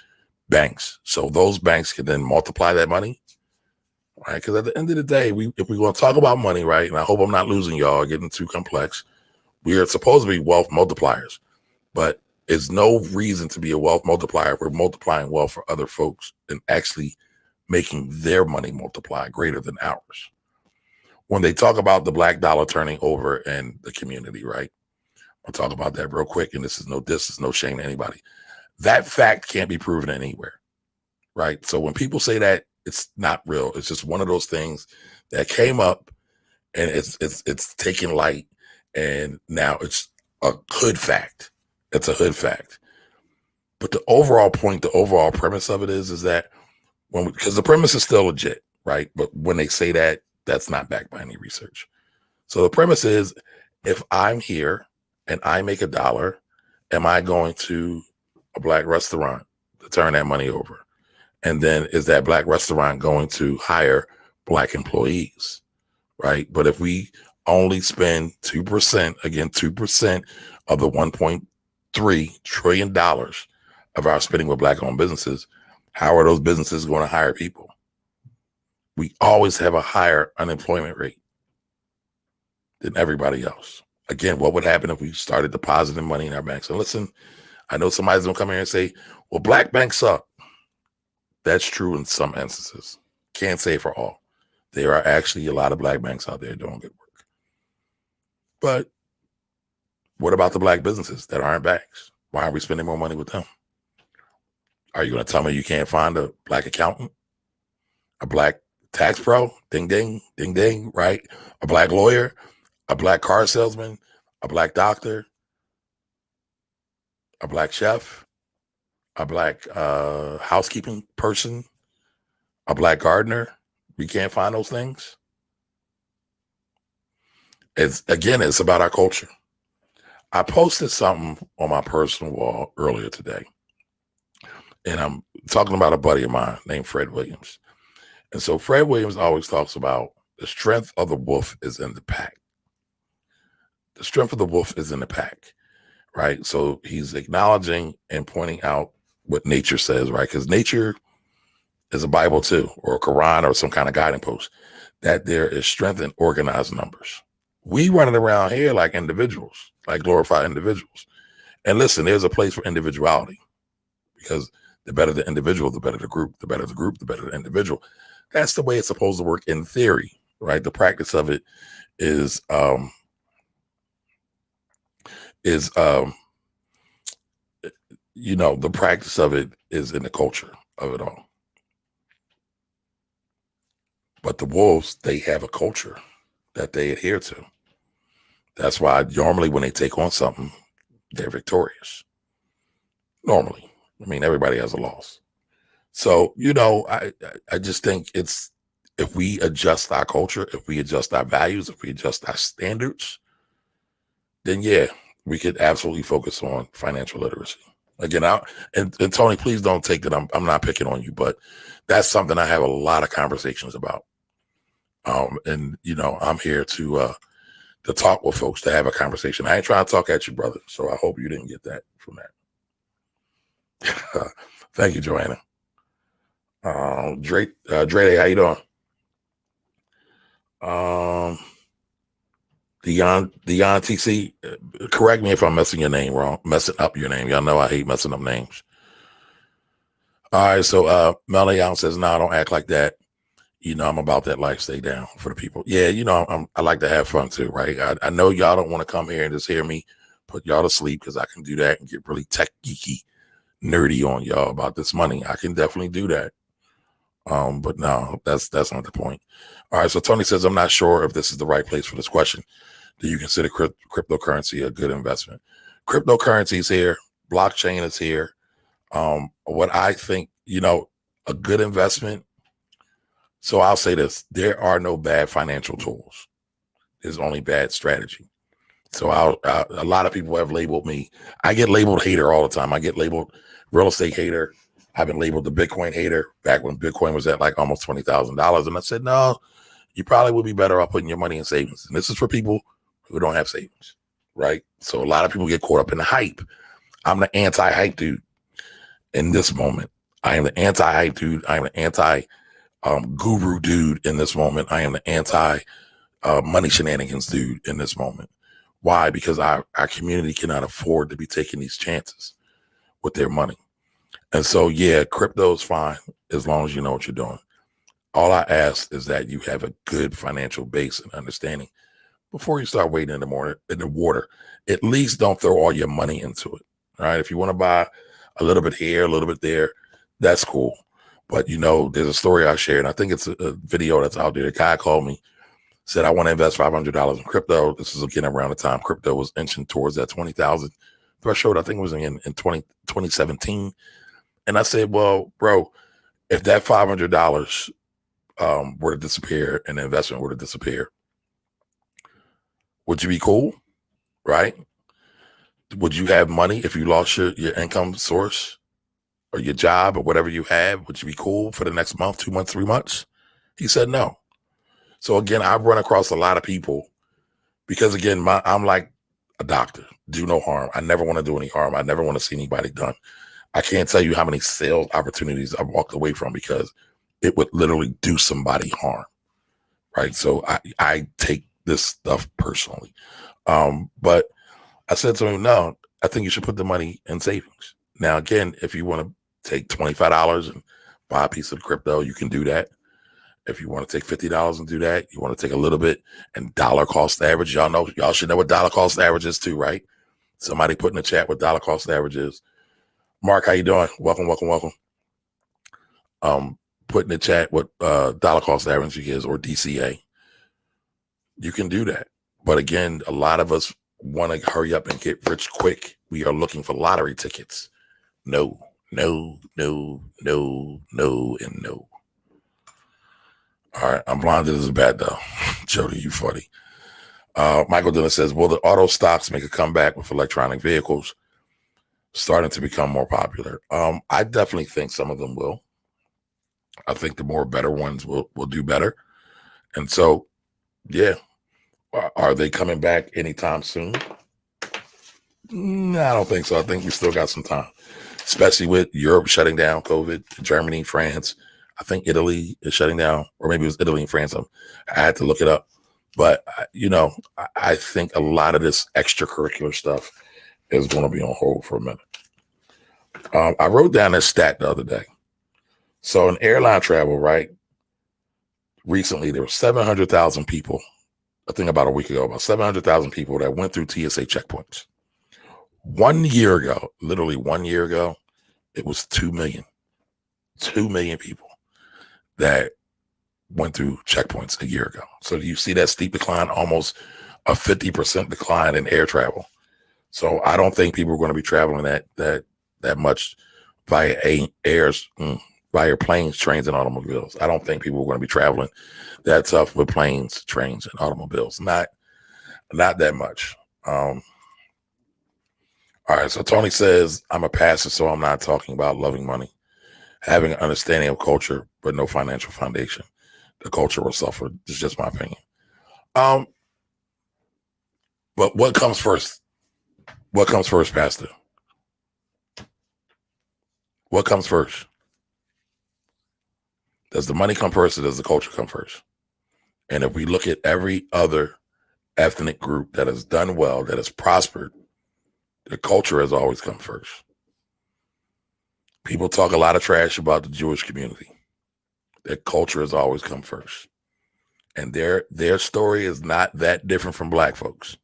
banks. So those banks can then multiply that money, right? Because at the end of the day, if we're going to talk about money, right, and I hope I'm not losing y'all or getting too complex, we are supposed to be wealth multipliers, but it's no reason to be a wealth multiplier. We're multiplying wealth for other folks and actually making their money multiply greater than ours. When they talk about the Black dollar turning over in the community, right? I'll talk about that real quick. And this is no shame to anybody. That fact can't be proven anywhere, right? So when people say that, it's not real. It's just one of those things that came up and it's taken light, and now it's a hood fact. It's a hood fact. But the overall point, the overall premise of it is that because the premise is still legit, right? But when they say that, that's not backed by any research. So the premise is, if I'm here and I make $1, am I going to a Black restaurant to turn that money over? And then is that Black restaurant going to hire Black employees, right? But if we only spend 2%, again, 2% of the $1.3 trillion of our spending with Black-owned businesses, how are those businesses going to hire people? We always have a higher unemployment rate than everybody else. Again, what would happen if we started depositing money in our banks? And listen, I know somebody's going to come here and say, well, Black banks suck. That's true in some instances. Can't say for all. There are actually a lot of Black banks out there doing good work. But what about the Black businesses that aren't banks? Why are we spending more money with them? Are you going to tell me you can't find a Black accountant, a Black tax pro, ding, ding, ding, ding, right? A Black lawyer, a Black car salesman, a Black doctor, a Black chef, a Black housekeeping person, a Black gardener? We can't find those things. It's about our culture. I posted something on my personal wall earlier today, and I'm talking about a buddy of mine named Fred Williams. And so Fred Williams always talks about the strength of the wolf is in the pack. The strength of the wolf is in the pack, right? So he's acknowledging and pointing out what nature says, right? Because nature is a Bible too, or a Quran, or some kind of guiding post, that there is strength in organized numbers. We running around here like individuals, like glorified individuals. And listen, there's a place for individuality, because the better the individual, the better the group, the better the group, the better the individual. That's the way it's supposed to work in theory, right? The practice of it is the practice of it is in the culture of it all. But the wolves, they have a culture that they adhere to. That's why normally when they take on something, they're victorious. Normally. I mean, everybody has a loss. So, I just think it's, if we adjust our culture, if we adjust our values, if we adjust our standards, then yeah, we could absolutely focus on financial literacy. Again, and Tony, please don't take that I'm not picking on you, but that's something I have a lot of conversations about. And I'm here to talk with folks, to have a conversation. I ain't trying to talk at you, brother. So I hope you didn't get that from that. Thank you, Joanna. Drake, how you doing? Dion TC, correct me if I'm messing up your name. Y'all know I hate messing up names. All right, so Melanated Alton says, no, don't act like that. I'm about that life stay down for the people. Yeah, I like to have fun too, right? I know y'all don't want to come here and just hear me put y'all to sleep, because I can do that and get really tech geeky, nerdy on y'all about this money. I can definitely do that. But no, that's not the point. All right, so Tony says, I'm not sure if this is the right place for this question. Do you consider cryptocurrency a good investment? Cryptocurrency is here. Blockchain is here. What I think, a good investment. So I'll say this: there are no bad financial tools. There's only bad strategy. So a lot of people have labeled me. I get labeled hater all the time. I get labeled real estate hater. I've been labeled the Bitcoin hater back when Bitcoin was at like almost $20,000. And I said, no, you probably would be better off putting your money in savings. And this is for people who don't have savings, right? So a lot of people get caught up in the hype. I'm the anti-hype dude in this moment. I am the anti-hype dude. I am the anti-guru dude in this moment. I am the anti-money shenanigans dude in this moment. Why? Because our community cannot afford to be taking these chances with their money. And so, yeah, crypto is fine as long as you know what you're doing. All I ask is that you have a good financial base and understanding before you start wading in the water. At least don't throw all your money into it. All right. If you want to buy a little bit here, a little bit there, that's cool. But, there's a story I shared. I think it's a video that's out there. A guy called me, said, I want to invest $500 in crypto. This is again around the time crypto was inching towards that 20,000 threshold. I think it was in 2017. And I said, well, bro, if that $500 were to disappear and the investment were to disappear, would you be cool? Right? Would you have money if you lost your income source or your job or whatever you have? Would you be cool for the next month, 2 months, 3 months? He said no. So again, I've run across a lot of people because again, I'm like a doctor, do no harm. I never want to do any harm. I never want to see anybody done. I can't tell you how many sales opportunities I've walked away from because it would literally do somebody harm, right? So I take this stuff personally. But I said to him, no, I think you should put the money in savings. Now, again, if you want to take $25 and buy a piece of crypto, you can do that. If you want to take $50 and do that, you want to take a little bit and dollar cost average. Y'all should know what dollar cost average is too, right? Somebody put in the chat what dollar cost average is. Mark, how you doing? Welcome. Put in the chat what dollar cost average is, or DCA. You can do that. But again, a lot of us want to hurry up and get rich quick. We are looking for lottery tickets. No, and no. All right, I'm blinded as a bat though. Jody, you funny. Michael Dillon says, will the auto stocks make a comeback with electronic vehicles starting to become more popular? I definitely think some of them will. I think the more better ones will do better. And so, yeah. Are they coming back anytime soon? No, I don't think so. I think we still got some time, especially with Europe shutting down COVID, Germany, France. I think Italy is shutting down, or maybe it was Italy and France. I had to look it up. But, I think a lot of this extracurricular stuff is going to be on hold for a minute. I wrote down this stat the other day. So in airline travel, right, recently there were 700,000 people, I think about a week ago, about 700,000 people that went through TSA checkpoints. 1 year ago, literally 1 year ago, it was 2 million. 2 million people that went through checkpoints a year ago. So you see that steep decline, almost a 50% decline in air travel. So I don't think people are going to be traveling that much via via planes, trains, and automobiles. I don't think people are going to be traveling that tough with planes, trains, and automobiles. Not that much. All right. So Tony says, I'm a pastor, so I'm not talking about loving money, having an understanding of culture, but no financial foundation. The culture will suffer. It's just my opinion. But what comes first? What comes first, Pastor? What comes first? Does the money come first, or does the culture come first? And if we look at every other ethnic group that has done well, that has prospered, the culture has always come first. People talk a lot of trash about the Jewish community. Their culture has always come first. And their story is not that different from black folks.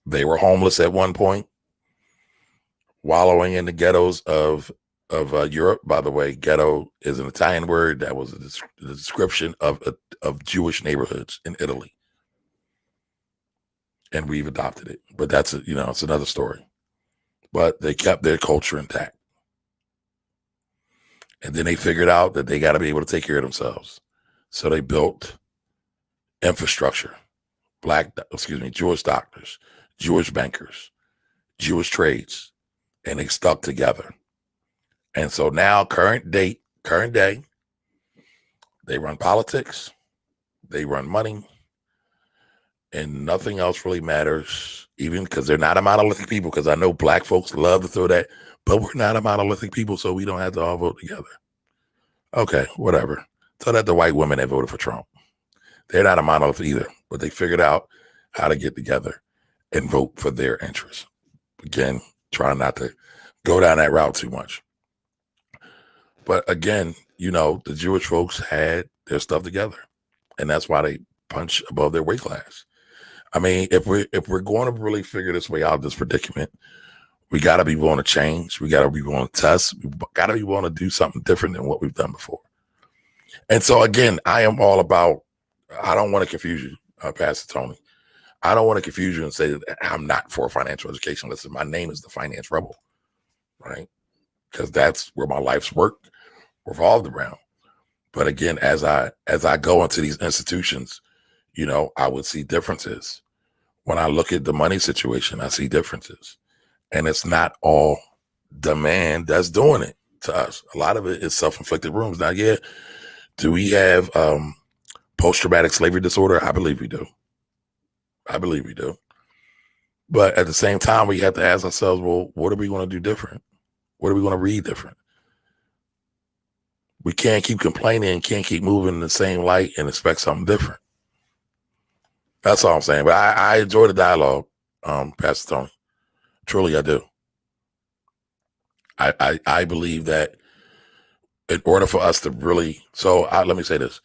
They were homeless at one point, wallowing in the ghettos of Europe. By the way, ghetto is an Italian word that was the description of Jewish neighborhoods in Italy, and we've adopted it. But that's it's another story. But they kept their culture intact, and then they figured out that they got to be able to take care of themselves, so they built infrastructure. Jewish doctors, Jewish bankers, Jewish trades, and they stuck together. And so now, current day, they run politics, they run money, and nothing else really matters, even because they're not a monolithic people, because I know black folks love to throw that, but we're not a monolithic people, so we don't have to all vote together. Okay, whatever. Tell that to white women that voted for Trump. They're not a monolith either, but they figured out how to get together and vote for their interests. Again, trying not to go down that route too much. But again, the Jewish folks had their stuff together, and that's why they punch above their weight class. I mean, if we're going to really figure this way out, this predicament, we got to be willing to change. We got to be willing to test. We got to be willing to do something different than what we've done before. And so again, I am all about, I don't want to confuse you, Pastor Tony. I don't want to confuse you and say that I'm not for financial education. Listen, my name is the Finance Rebel, right? Because that's where my life's work revolved around. But again, as I go into these institutions, I would see differences. When I look at the money situation, I see differences. And it's not all demand that's doing it to us. A lot of it is self-inflicted wounds. Now, yeah, do we have post-traumatic slavery disorder? I believe we do. But at the same time, we have to ask ourselves, well, what are we going to do different? What are we going to read different? We can't keep complaining and can't keep moving in the same light and expect something different. That's all I'm saying. But I enjoy the dialogue, Pastor Tony. Truly, I do. I believe that in order for us to really, let me say this.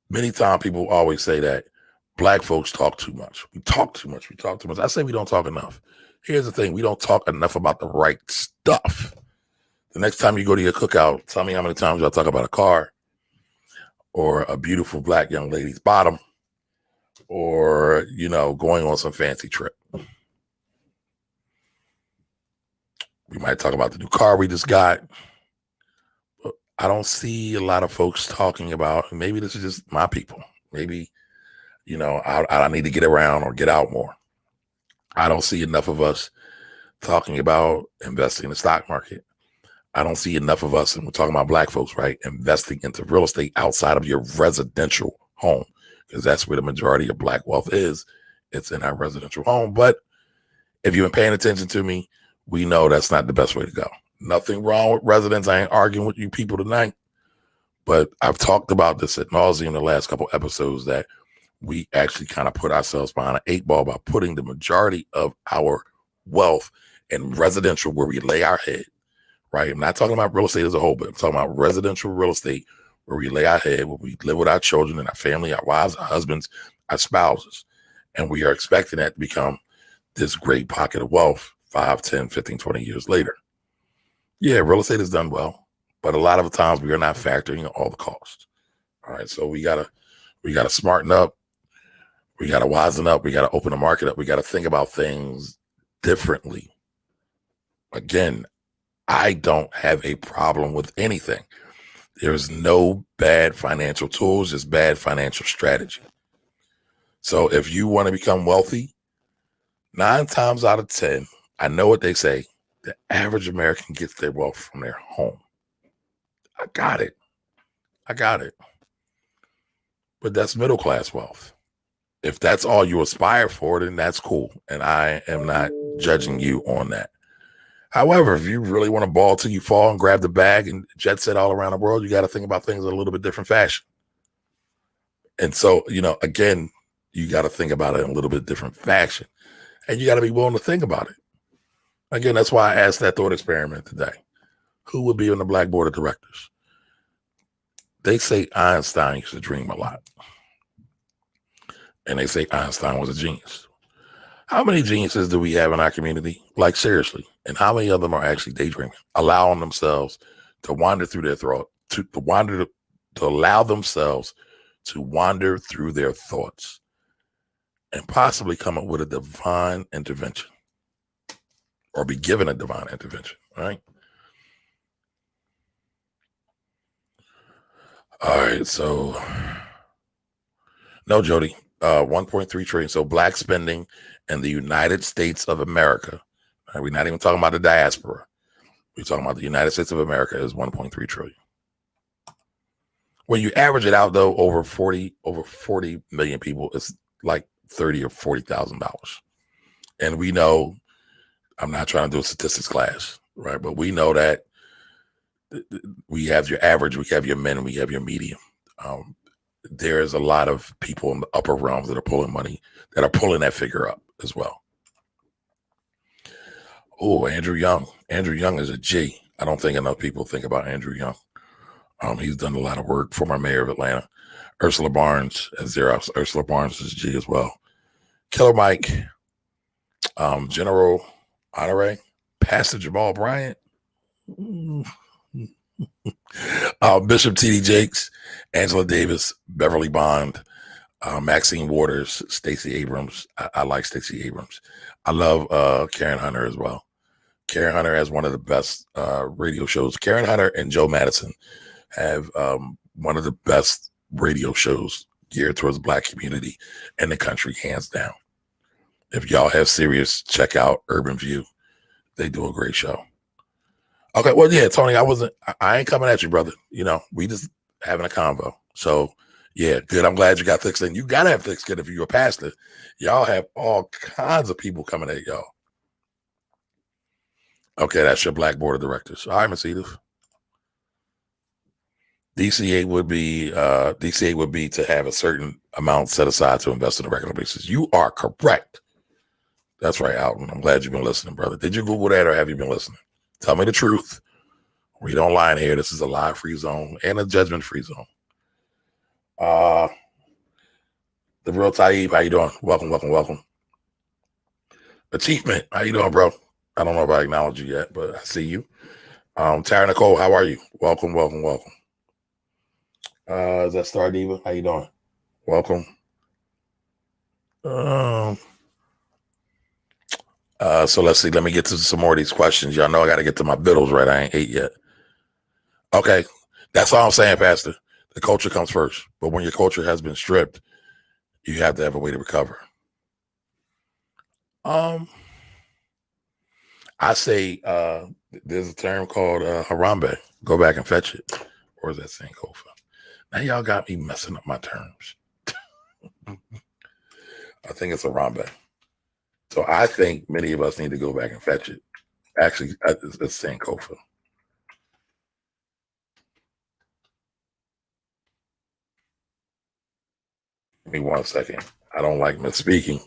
Many times people always say that black folks talk too much. We talk too much. I say we don't talk enough. Here's the thing. We don't talk enough about the right stuff. The next time you go to your cookout, tell me how many times y'all talk about a car or a beautiful black young lady's bottom or, going on some fancy trip. We might talk about the new car we just got. But I don't see a lot of folks talking about, maybe this is just my people. Maybe, I need to get around or get out more. I don't see enough of us talking about investing in the stock market. I don't see enough of us, and we're talking about black folks, right, investing into real estate outside of your residential home, because that's where the majority of black wealth is. It's in our residential home. But if you've been paying attention to me, we know that's not the best way to go. Nothing wrong with residents. I ain't arguing with you people tonight. But I've talked about this ad nauseum in the last couple episodes that we actually kind of put ourselves behind an 8-ball by putting the majority of our wealth in residential where we lay our head. Right. I'm not talking about real estate as a whole, but I'm talking about residential real estate where we lay our head, where we live with our children and our family, our wives, our husbands, our spouses. And we are expecting that to become this great pocket of wealth 5, 10, 15, 20 years later. Yeah, real estate is done well, but a lot of the times we are not factoring all the costs. All right. So we gotta smarten up. We gotta wisen up. We gotta open the market up. We gotta think about things differently. Again, I don't have a problem with anything. There's no bad financial tools, just bad financial strategy. So if you want to become wealthy, 9 times out of 10, I know what they say, the average American gets their wealth from their home. I got it. But that's middle class wealth. If that's all you aspire for, then that's cool. And I am not judging you on that. However, if you really want to ball till you fall and grab the bag and jet set all around the world, you got to think about things in a little bit different fashion. And so, again, you got to think about it in a little bit different fashion. And you got to be willing to think about it. Again, that's why I asked that thought experiment today. Who would be on the Black Board of Directors? They say Einstein used to dream a lot. And they say Einstein was a genius. How many geniuses do we have in our community? Like, seriously. And how many of them are actually daydreaming, allowing themselves to wander through their thought, to allow themselves to wander through their thoughts and possibly come up with a divine intervention or be given a divine intervention, right? All right, so no, Jody, 1.3 trillion. So black spending in the United States of America. Right, we're not even talking about the diaspora. We're talking about the United States of America is 1.3 trillion. When you average it out, though, over 40 million people, it's like $30,000 or $40,000. And we know, I'm not trying to do a statistics class, right? But we know that we have your average, we have your min, we have your medium. There's a lot of people in the upper realms that are pulling money, that are pulling that figure up as well. Oh, Andrew Young. Andrew Young is a G. I don't think enough people think about Andrew Young. He's done a lot of work, former mayor of Atlanta. Ursula Barnes at Xerox. Ursula Barnes is a G as well. Killer Mike, General Honore, Pastor Jamal Bryant, Bishop T.D. Jakes, Angela Davis, Beverly Bond, Maxine Waters, Stacey Abrams. I like Stacey Abrams. I love Karen Hunter as well. Karen Hunter has one of the best radio shows. Karen Hunter and Joe Madison have one of the best radio shows geared towards the black community in the country, hands down. If y'all have Sirius, check out Urban View. They do a great show. Okay, well, yeah, Tony, I ain't coming at you, brother. You know, we just having a convo. So, yeah, good. I'm glad you got thick skin. You got to have thick skin if you're a pastor. Y'all have all kinds of people coming at y'all. Okay, that's your black board of directors. All right, Mercedes. DCA would be to have a certain amount set aside to invest on a regular basis. You are correct. That's right, Alton. I'm glad you've been listening, brother. Did you Google that or have you been listening? Tell me the truth. We don't lie in here. This is a lie-free zone and a judgment-free zone. The real Taib, how you doing? Welcome. Achievement, how you doing, bro? I don't know if I acknowledge you yet, but I see you. Tara Nicole, how are you? Welcome. Is that Star Diva? How you doing? Welcome. So let's see. Let me get to some more of these questions. Y'all know I got to get to my vittles, right? I ain't ate yet. Okay. That's all I'm saying, Pastor. The culture comes first. But when your culture has been stripped, you have to have a way to recover. I say there's a term called Harambe. Go back and fetch it. Or is that Sankofa? Now y'all got me messing up my terms. I think it's Harambe. So I think many of us need to go back and fetch it. Actually, it's Sankofa. Give me 1 second. I don't like misspeaking.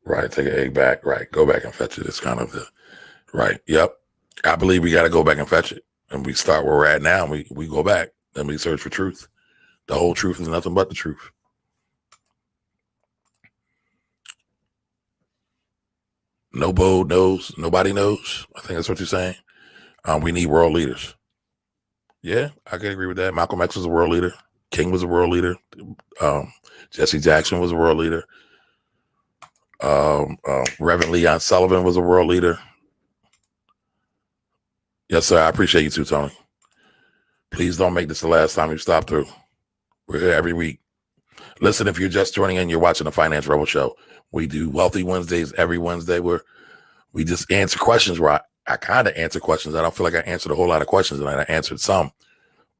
Right, take an egg back. Right, go back and fetch it. It's kind of the right. Yep. I believe we got to go back and fetch it, and we start where we're at now. And we go back and we search for truth. The whole truth is nothing but the truth. Nobody knows. I think that's what you're saying. We need world leaders. Yeah, I can agree with that. Malcolm X was a world leader. King was a world leader. Jesse Jackson was a world leader. Reverend Leon Sullivan was a world leader. Yes, sir. I appreciate you too, Tony. Please don't make this the last time you stop through. We're here every week. Listen, if you're just joining in, you're watching the Finance Rebel Show. We do Wealthy Wednesdays every Wednesday where we just answer questions where I kind of answer questions. I don't feel like I answered a whole lot of questions, and I answered some.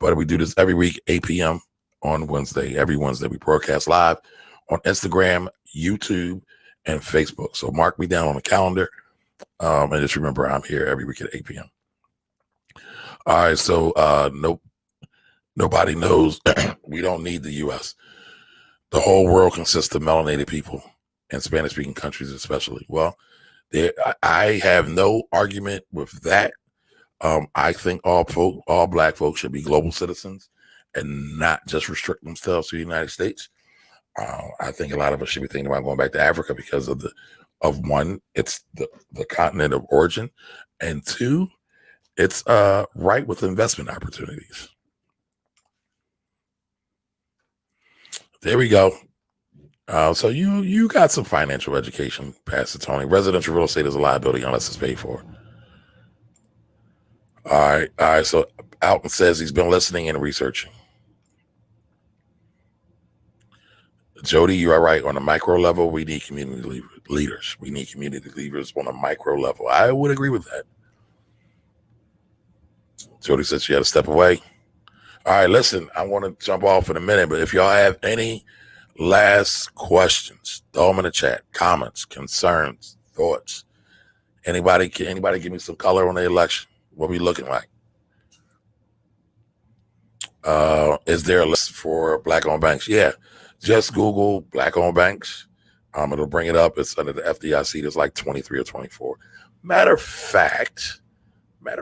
But we do this every week, 8 p.m. on Wednesday. Every Wednesday, we broadcast live on Instagram, YouTube, and Facebook. So mark me down on the calendar. And just remember, I'm here every week at 8 p.m. All right, so nobody knows. We don't need the U.S. The whole world consists of melanated people, and Spanish-speaking countries especially. Well, I have no argument with that. I think all black folks should be global citizens and not just restrict themselves to the United States. I think a lot of us should be thinking about going back to Africa because of one, it's the continent of origin, and two, it's right with investment opportunities. There we go. So you got some financial education, Pastor Tony. Residential real estate is a liability unless it's paid for. All right. So Alton says he's been listening and researching. Jody, you are right. On a micro level, we need community leaders. We need community leaders on a micro level. I would agree with that. Jody said she had to step away. All right, listen, I want to jump off in a minute, but if y'all have any last questions, throw them in the chat, comments, concerns, thoughts. Anybody give me some color on the election? What we looking like? Is there a list for black-owned banks? Yeah, just Google black-owned banks. It'll bring it up. It's under the FDIC. There's like 23 or 24. Matter of fact, let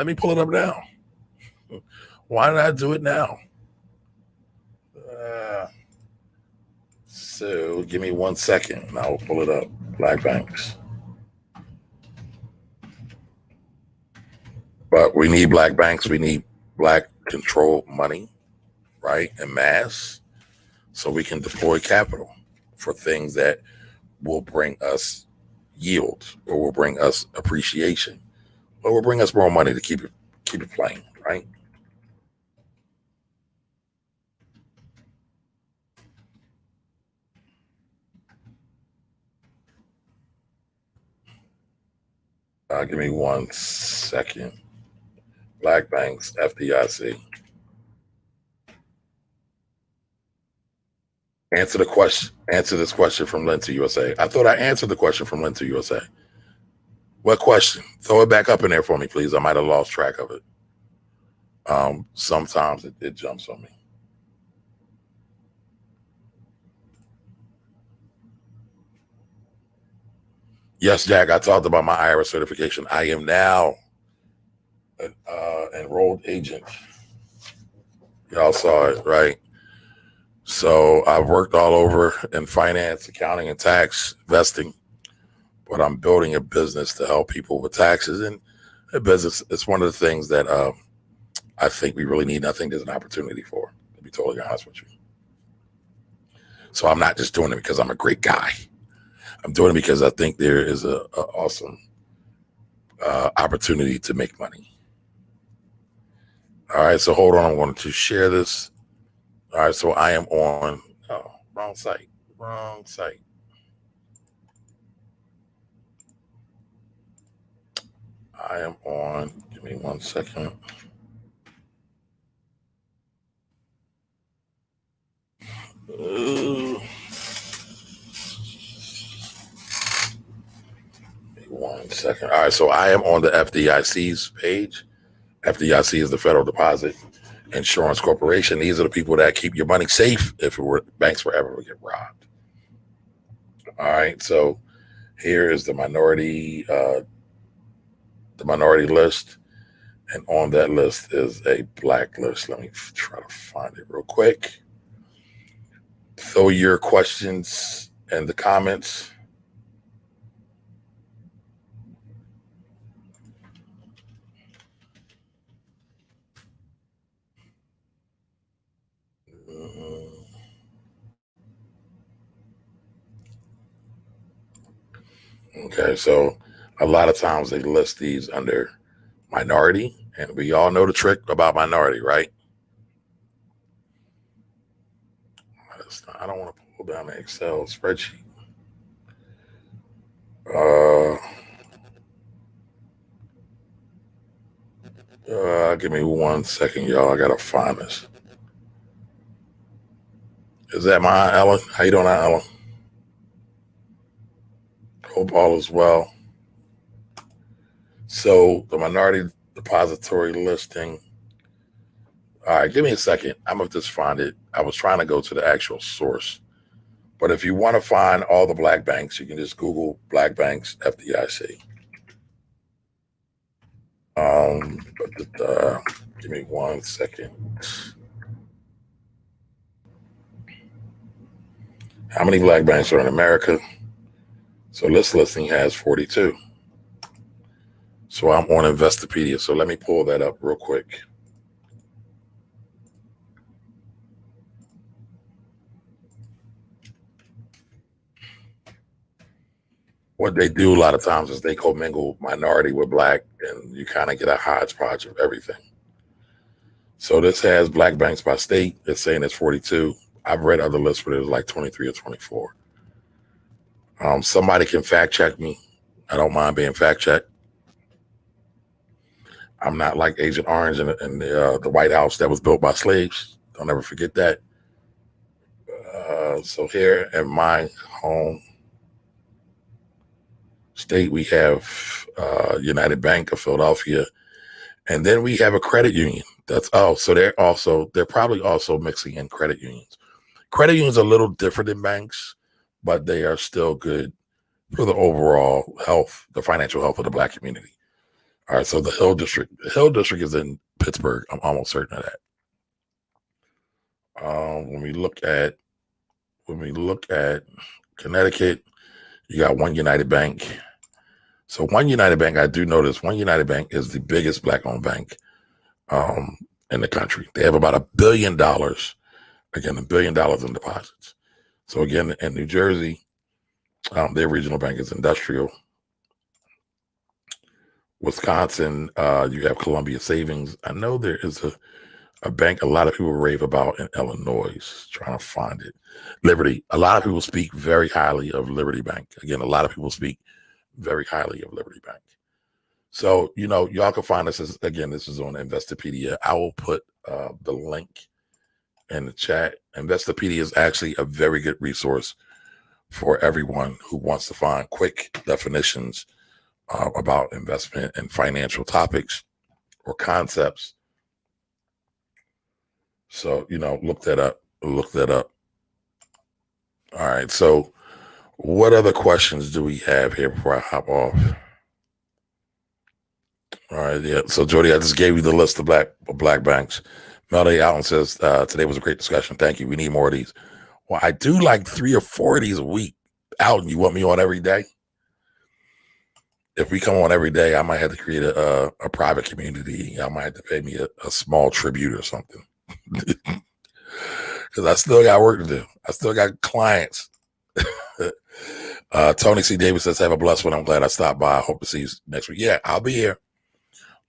me pull it up now. Why did I do it now? So give me 1 second and I'll pull it up. Black banks. But we need black banks. We need black controlled money, right? And mass. So we can deploy capital for things that will bring us yield or will bring us appreciation or will bring us more money to keep it playing, right? Give me 1 second. Black banks, FDIC. Answer this question from Lend to USA. I thought I answered the question from Lend to USA. What question? Throw it back up in there for me, please. I might have lost track of it. Sometimes it jumps on me. Yes, Jack, I talked about my IRS certification. I am now an enrolled agent. Y'all saw it, right? So I've worked all over in finance, accounting, and tax investing, but I'm building a business to help people with taxes. And a business, it's one of the things that I think we really need. And I think there's an opportunity for, to be totally honest with you. So I'm not just doing it because I'm a great guy. I'm doing it because I think there is a awesome opportunity to make money. All right, so hold on. I'm going to share this. All right, so I am on, wrong site. I am on, give me 1 second. Give me 1 second. All right, so I am on the FDIC's page. FDIC is the Federal Deposit Insurance Corporation. These are the people that keep your money safe if banks were ever to get robbed. All right, so here is the minority list, and on that list is a black list. Let me try to find it real quick. Throw your questions in the comments. Okay, so a lot of times they list these under minority, and we all know the trick about minority, right? I don't want to pull down the Excel spreadsheet. Give me 1 second, y'all. I gotta find this. Is that my Ellen? How you doing, Ellen? Hope all is well. So the minority depository listing. All right, give me a second. I'm gonna just find it. I was trying to go to the actual source, but if you want to find all the black banks, you can just Google black banks FDIC. Give me 1 second. How many black banks are in America? So this listing has 42. So I'm on Investopedia. So let me pull that up real quick. What they do a lot of times is they commingle minority with black, and you kind of get a hodgepodge of everything. So this has black banks by state. It's saying it's 42. I've read other lists where there's like 23 or 24. Somebody can fact check me. I don't mind being fact checked. I'm not like Agent Orange in the White House that was built by slaves. Don't ever forget that. So here in my home state, we have United Bank of Philadelphia, and then we have a credit union. So they're probably also mixing in credit unions. Credit unions are a little different than banks, but they are still good for the overall health, the financial health of the black community. All right, so the Hill District. The Hill District is in Pittsburgh. I'm almost certain of that. When we look at Connecticut, you got One United Bank. So One United Bank, I do notice One United Bank is the biggest black-owned bank in the country. They have about $1 billion. Again, $1 billion in deposits. So again, in New Jersey, their regional bank is Industrial. Wisconsin, you have Columbia Savings. I know there is a bank a lot of people rave about in Illinois. Trying to find it. Liberty. A lot of people speak very highly of Liberty Bank. Again, a lot of people speak very highly of Liberty Bank. So, y'all can find us. This is on Investopedia. I will put the link in the chat. Investopedia is actually a very good resource for everyone who wants to find quick definitions about investment and financial topics or concepts. So, look that up. All right. So what other questions do we have here before I hop off? All right. Yeah. So Jody, I just gave you the list of black banks. Melanated Alton says, today was a great discussion. Thank you. We need more of these. Well, I do like 3 or 4 of these a week. Alton, you want me on every day? If we come on every day, I might have to create a private community. I might have to pay me a small tribute or something. Because I still got work to do. I still got clients. Tony C. Davis says, have a blessed one. I'm glad I stopped by. I hope to see you next week. Yeah, I'll be here.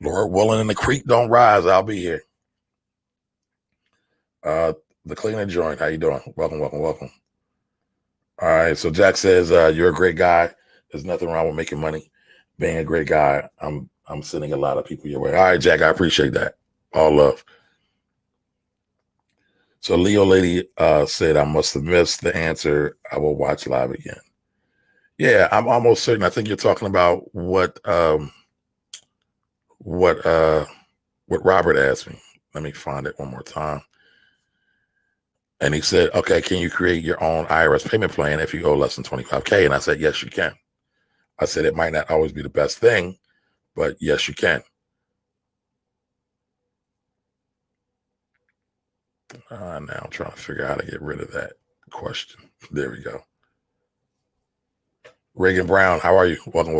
Lord willing and the creek don't rise, I'll be here. The Cleaner Joint, how you doing? Welcome. All right, so Jack says, you're a great guy. There's nothing wrong with making money. Being a great guy, I'm sending a lot of people your way. All right, Jack, I appreciate that. All love. So Leo Lady said, I must have missed the answer. I will watch live again. Yeah, I'm almost certain. I think you're talking about what Robert asked me. Let me find it one more time. And he said, okay, can you create your own IRS payment plan if you owe less than $25K? And I said, yes, you can. I said, it might not always be the best thing, but yes, you can. Now I'm trying to figure out how to get rid of that question. There we go. Reagan Brown, how are you? Welcome.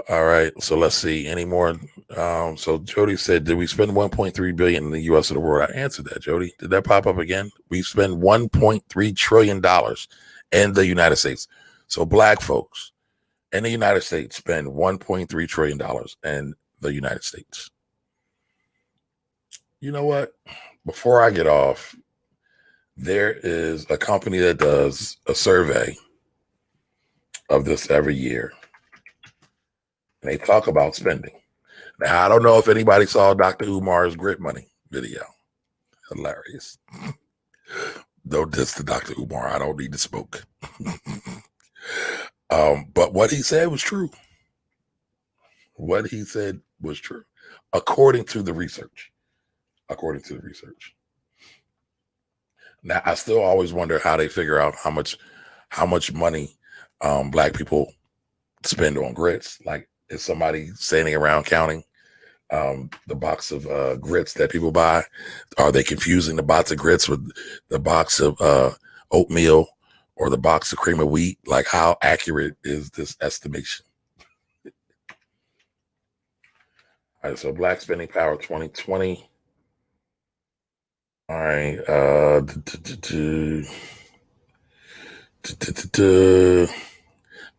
All right, so let's see. Any more? So Jody said, did we spend $1.3 billion in the U.S. or the world? I answered that, Jody. Did that pop up again? We spend $1.3 trillion in the United States. So black folks in the United States spend $1.3 trillion in the United States. You know what? Before I get off, there is a company that does a survey of this every year. And they talk about spending. Now, I don't know if anybody saw Dr. Umar's Grit Money video. Hilarious. Don't diss to Dr. Umar. I don't need to smoke. But what he said was true. According to the research. Now, I still always wonder how they figure out how much money black people spend on grits. Like, Is somebody standing around counting the box of grits that people buy? Are they confusing the box of grits with the box of oatmeal or the box of cream of wheat? Like, how accurate is this estimation? All right, so Black Spending Power 2020. All right.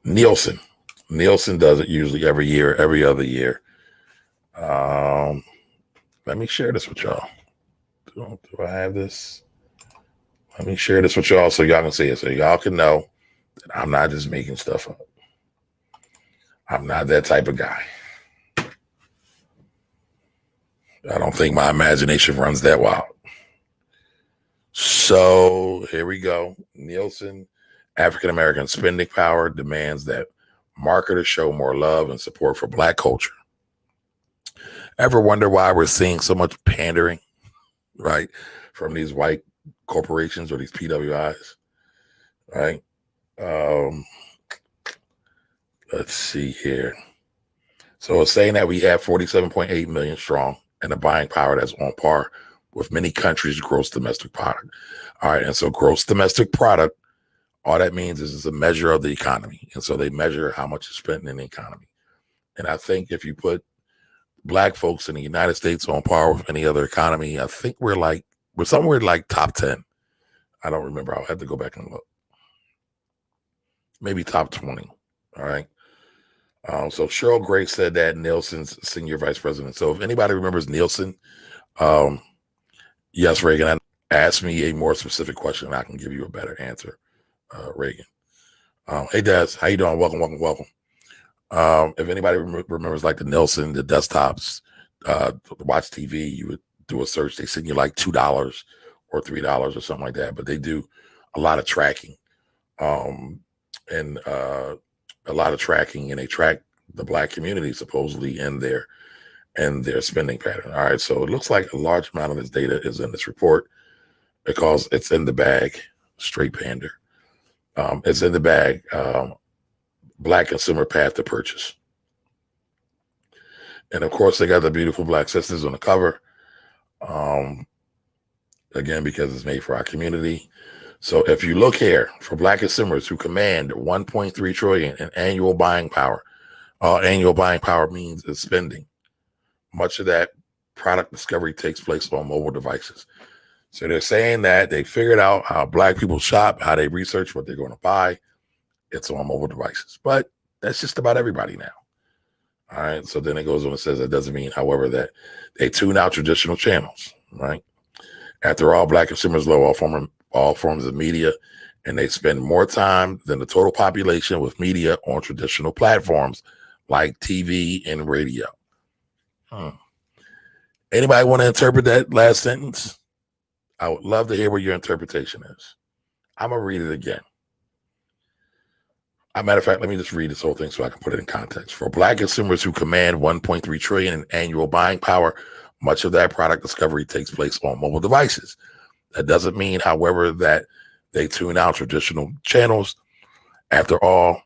Nielsen. Nielsen does it usually every year, every other year. Let me share this with y'all. Do I have this? Let me share this with y'all so y'all can see it, so y'all can know that I'm not just making stuff up. I'm not that type of guy. I don't think my imagination runs that wild. So here we go. Nielsen, African American spending power demands that marketers show more love and support for Black culture. Ever wonder why we're seeing so much pandering, right, from these white corporations or these PWIs, right? Let's see here. So it's saying that we have 47.8 million strong and a buying power that's on par with many countries' gross domestic product. All right, and so gross domestic product, all that means is it's a measure of the economy. And so they measure how much is spent in the economy. And I think if you put Black folks in the United States on par with any other economy, I think we're somewhere like top 10. I don't remember. I'll have to go back and look. Maybe top 20. All right. So Cheryl Gray said that, Nielsen's senior vice president. So if anybody remembers Nielsen, yes, Reagan, ask me a more specific question and I can give you a better answer, Reagan. Hey, Des, how you doing? Welcome. If anybody remembers like the Nielsen, the desktops, watch TV, you would do a search. They send you like $2 or $3 or something like that. But they do a lot of tracking, and they track the Black community supposedly in their spending pattern. All right, so it looks like a large amount of this data is in this report because it's in the bag. Straight pander. It's in the bag. Black consumer path to purchase. And of course, they got the beautiful Black sisters on the cover. Again, because it's made for our community. So if you look here for Black consumers who command 1.3 trillion in annual buying power, annual buying power means is spending. Much of that product discovery takes place on mobile devices. So they're saying that they figured out how Black people shop, how they research what they're going to buy. It's on mobile devices, but that's just about everybody now. All right. So then it goes on and says that doesn't mean, however, that they tune out traditional channels, right? After all, Black consumers love all forms of media, and they spend more time than the total population with media on traditional platforms like TV and radio. Anybody want to interpret that last sentence? I would love to hear what your interpretation is. I'm going to read it again. As a matter of fact, let me just read this whole thing so I can put it in context. For Black consumers who command 1.3 trillion in annual buying power, much of that product discovery takes place on mobile devices. That doesn't mean, however, that they tune out traditional channels. After all,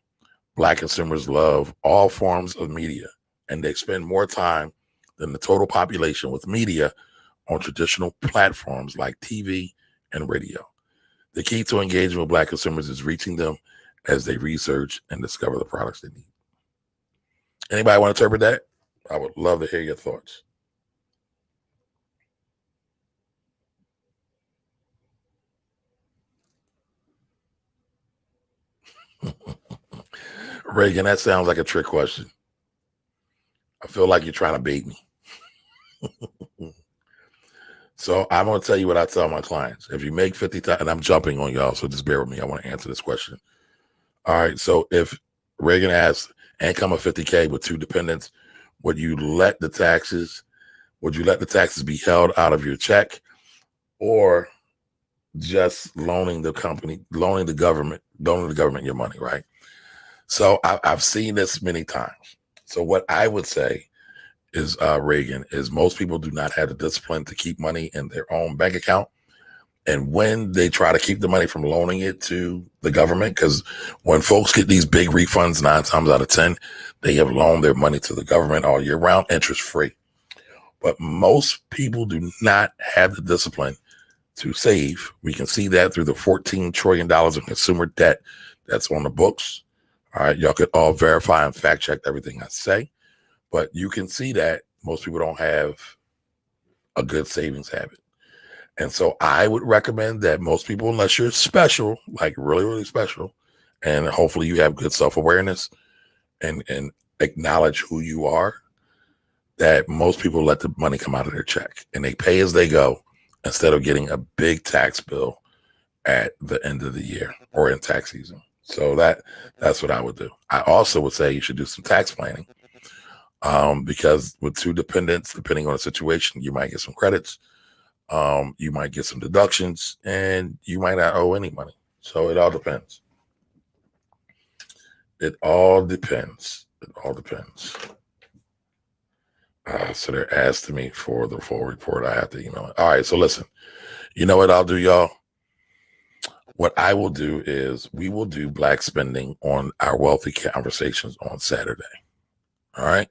Black consumers love all forms of media, and they spend more time than the total population with media on traditional platforms like TV and radio. The key to engaging with Black consumers is reaching them as they research and discover the products they need. Anybody want to interpret that? I would love to hear your thoughts. Reagan, that sounds like a trick question. I feel like you're trying to bait me. So I'm going to tell you what I tell my clients. If you make 50,000, and I'm jumping on y'all, so just bear with me. I want to answer this question. All right. So if Reagan asks income of 50K with 2 dependents, would you let the taxes be held out of your check, or just loaning the government your money, right? So I've seen this many times. So what I would say is, Reagan, is most people do not have the discipline to keep money in their own bank account. And when they try to keep the money from loaning it to the government, because when folks get these big refunds, 9 times out of 10, they have loaned their money to the government all year round, interest free. But most people do not have the discipline to save. We can see that through the $14 trillion in consumer debt that's on the books. All right, y'all could all verify and fact check everything I say, but you can see that most people don't have a good savings habit. And so I would recommend that most people, unless you're special, like really, really special, and hopefully you have good self-awareness and acknowledge who you are, that most people let the money come out of their check and they pay as they go instead of getting a big tax bill at the end of the year or in tax season. So that's what I would do. I also would say you should do some tax planning because with 2 dependents, depending on the situation, you might get some credits. You might get some deductions and you might not owe any money. So it all depends. It all depends. So they're asking me for the full report. I have to email it. All right. So listen, you know what I'll do, y'all? What I will do is we will do Black spending on our Wealthy Conversations on Saturday. All right.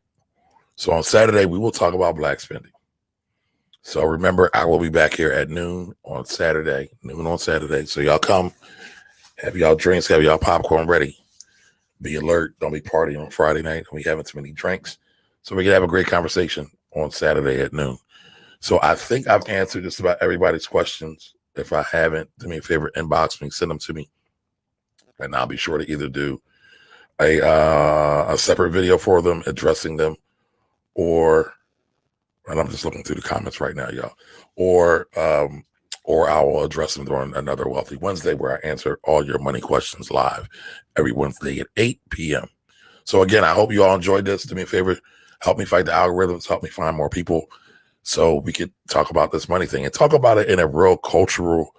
So on Saturday, we will talk about Black spending. So remember, I will be back here at noon on Saturday. So y'all come, have y'all drinks, have y'all popcorn ready. Be alert. Don't be partying on Friday night. Don't be having too many drinks. So we can have a great conversation on Saturday at noon. So I think I've answered just about everybody's questions. If I haven't, do me a favor, inbox me, send them to me. And I'll be sure to either do a separate video for them, addressing them, and I'm just looking through the comments right now, y'all, or I will address them during another Wealthy Wednesday where I answer all your money questions live every Wednesday at 8 p.m. So again, I hope you all enjoyed this. Do me a favor, help me fight the algorithms, help me find more people so we could talk about this money thing and talk about it in a real cultural,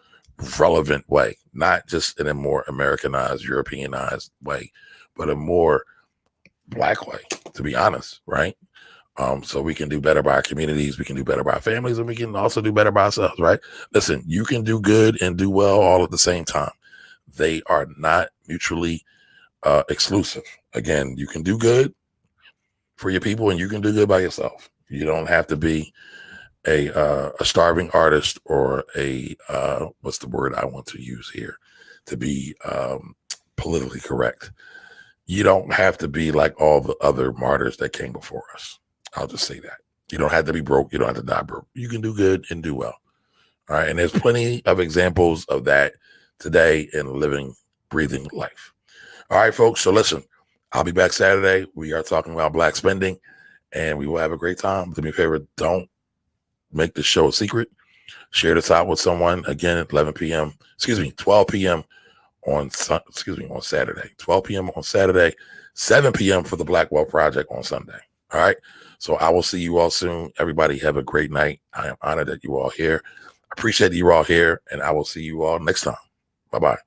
relevant way, not just in a more Americanized, Europeanized way, but a more Black way, to be honest, right? So we can do better by our communities, we can do better by our families, and we can also do better by ourselves, right? Listen, you can do good and do well all at the same time. They are not mutually exclusive. Again, you can do good for your people and you can do good by yourself. You don't have to be a starving artist or what's the word I want to use here to be politically correct. You don't have to be like all the other martyrs that came before us. I'll just say that. You don't have to be broke. You don't have to die broke. You can do good and do well. All right. And there's plenty of examples of that today in living, breathing life. All right, folks. So listen, I'll be back Saturday. We are talking about Black spending and we will have a great time. Do me a favor. Don't make the show a secret. Share this out with someone. Again, at 12 p.m. on Saturday. 12 p.m. on Saturday, 7 p.m. for the Black Wealth Project on Sunday. All right. So I will see you all soon. Everybody have a great night. I am honored that you all here. I appreciate that you're all here, and I will see you all next time. Bye-bye.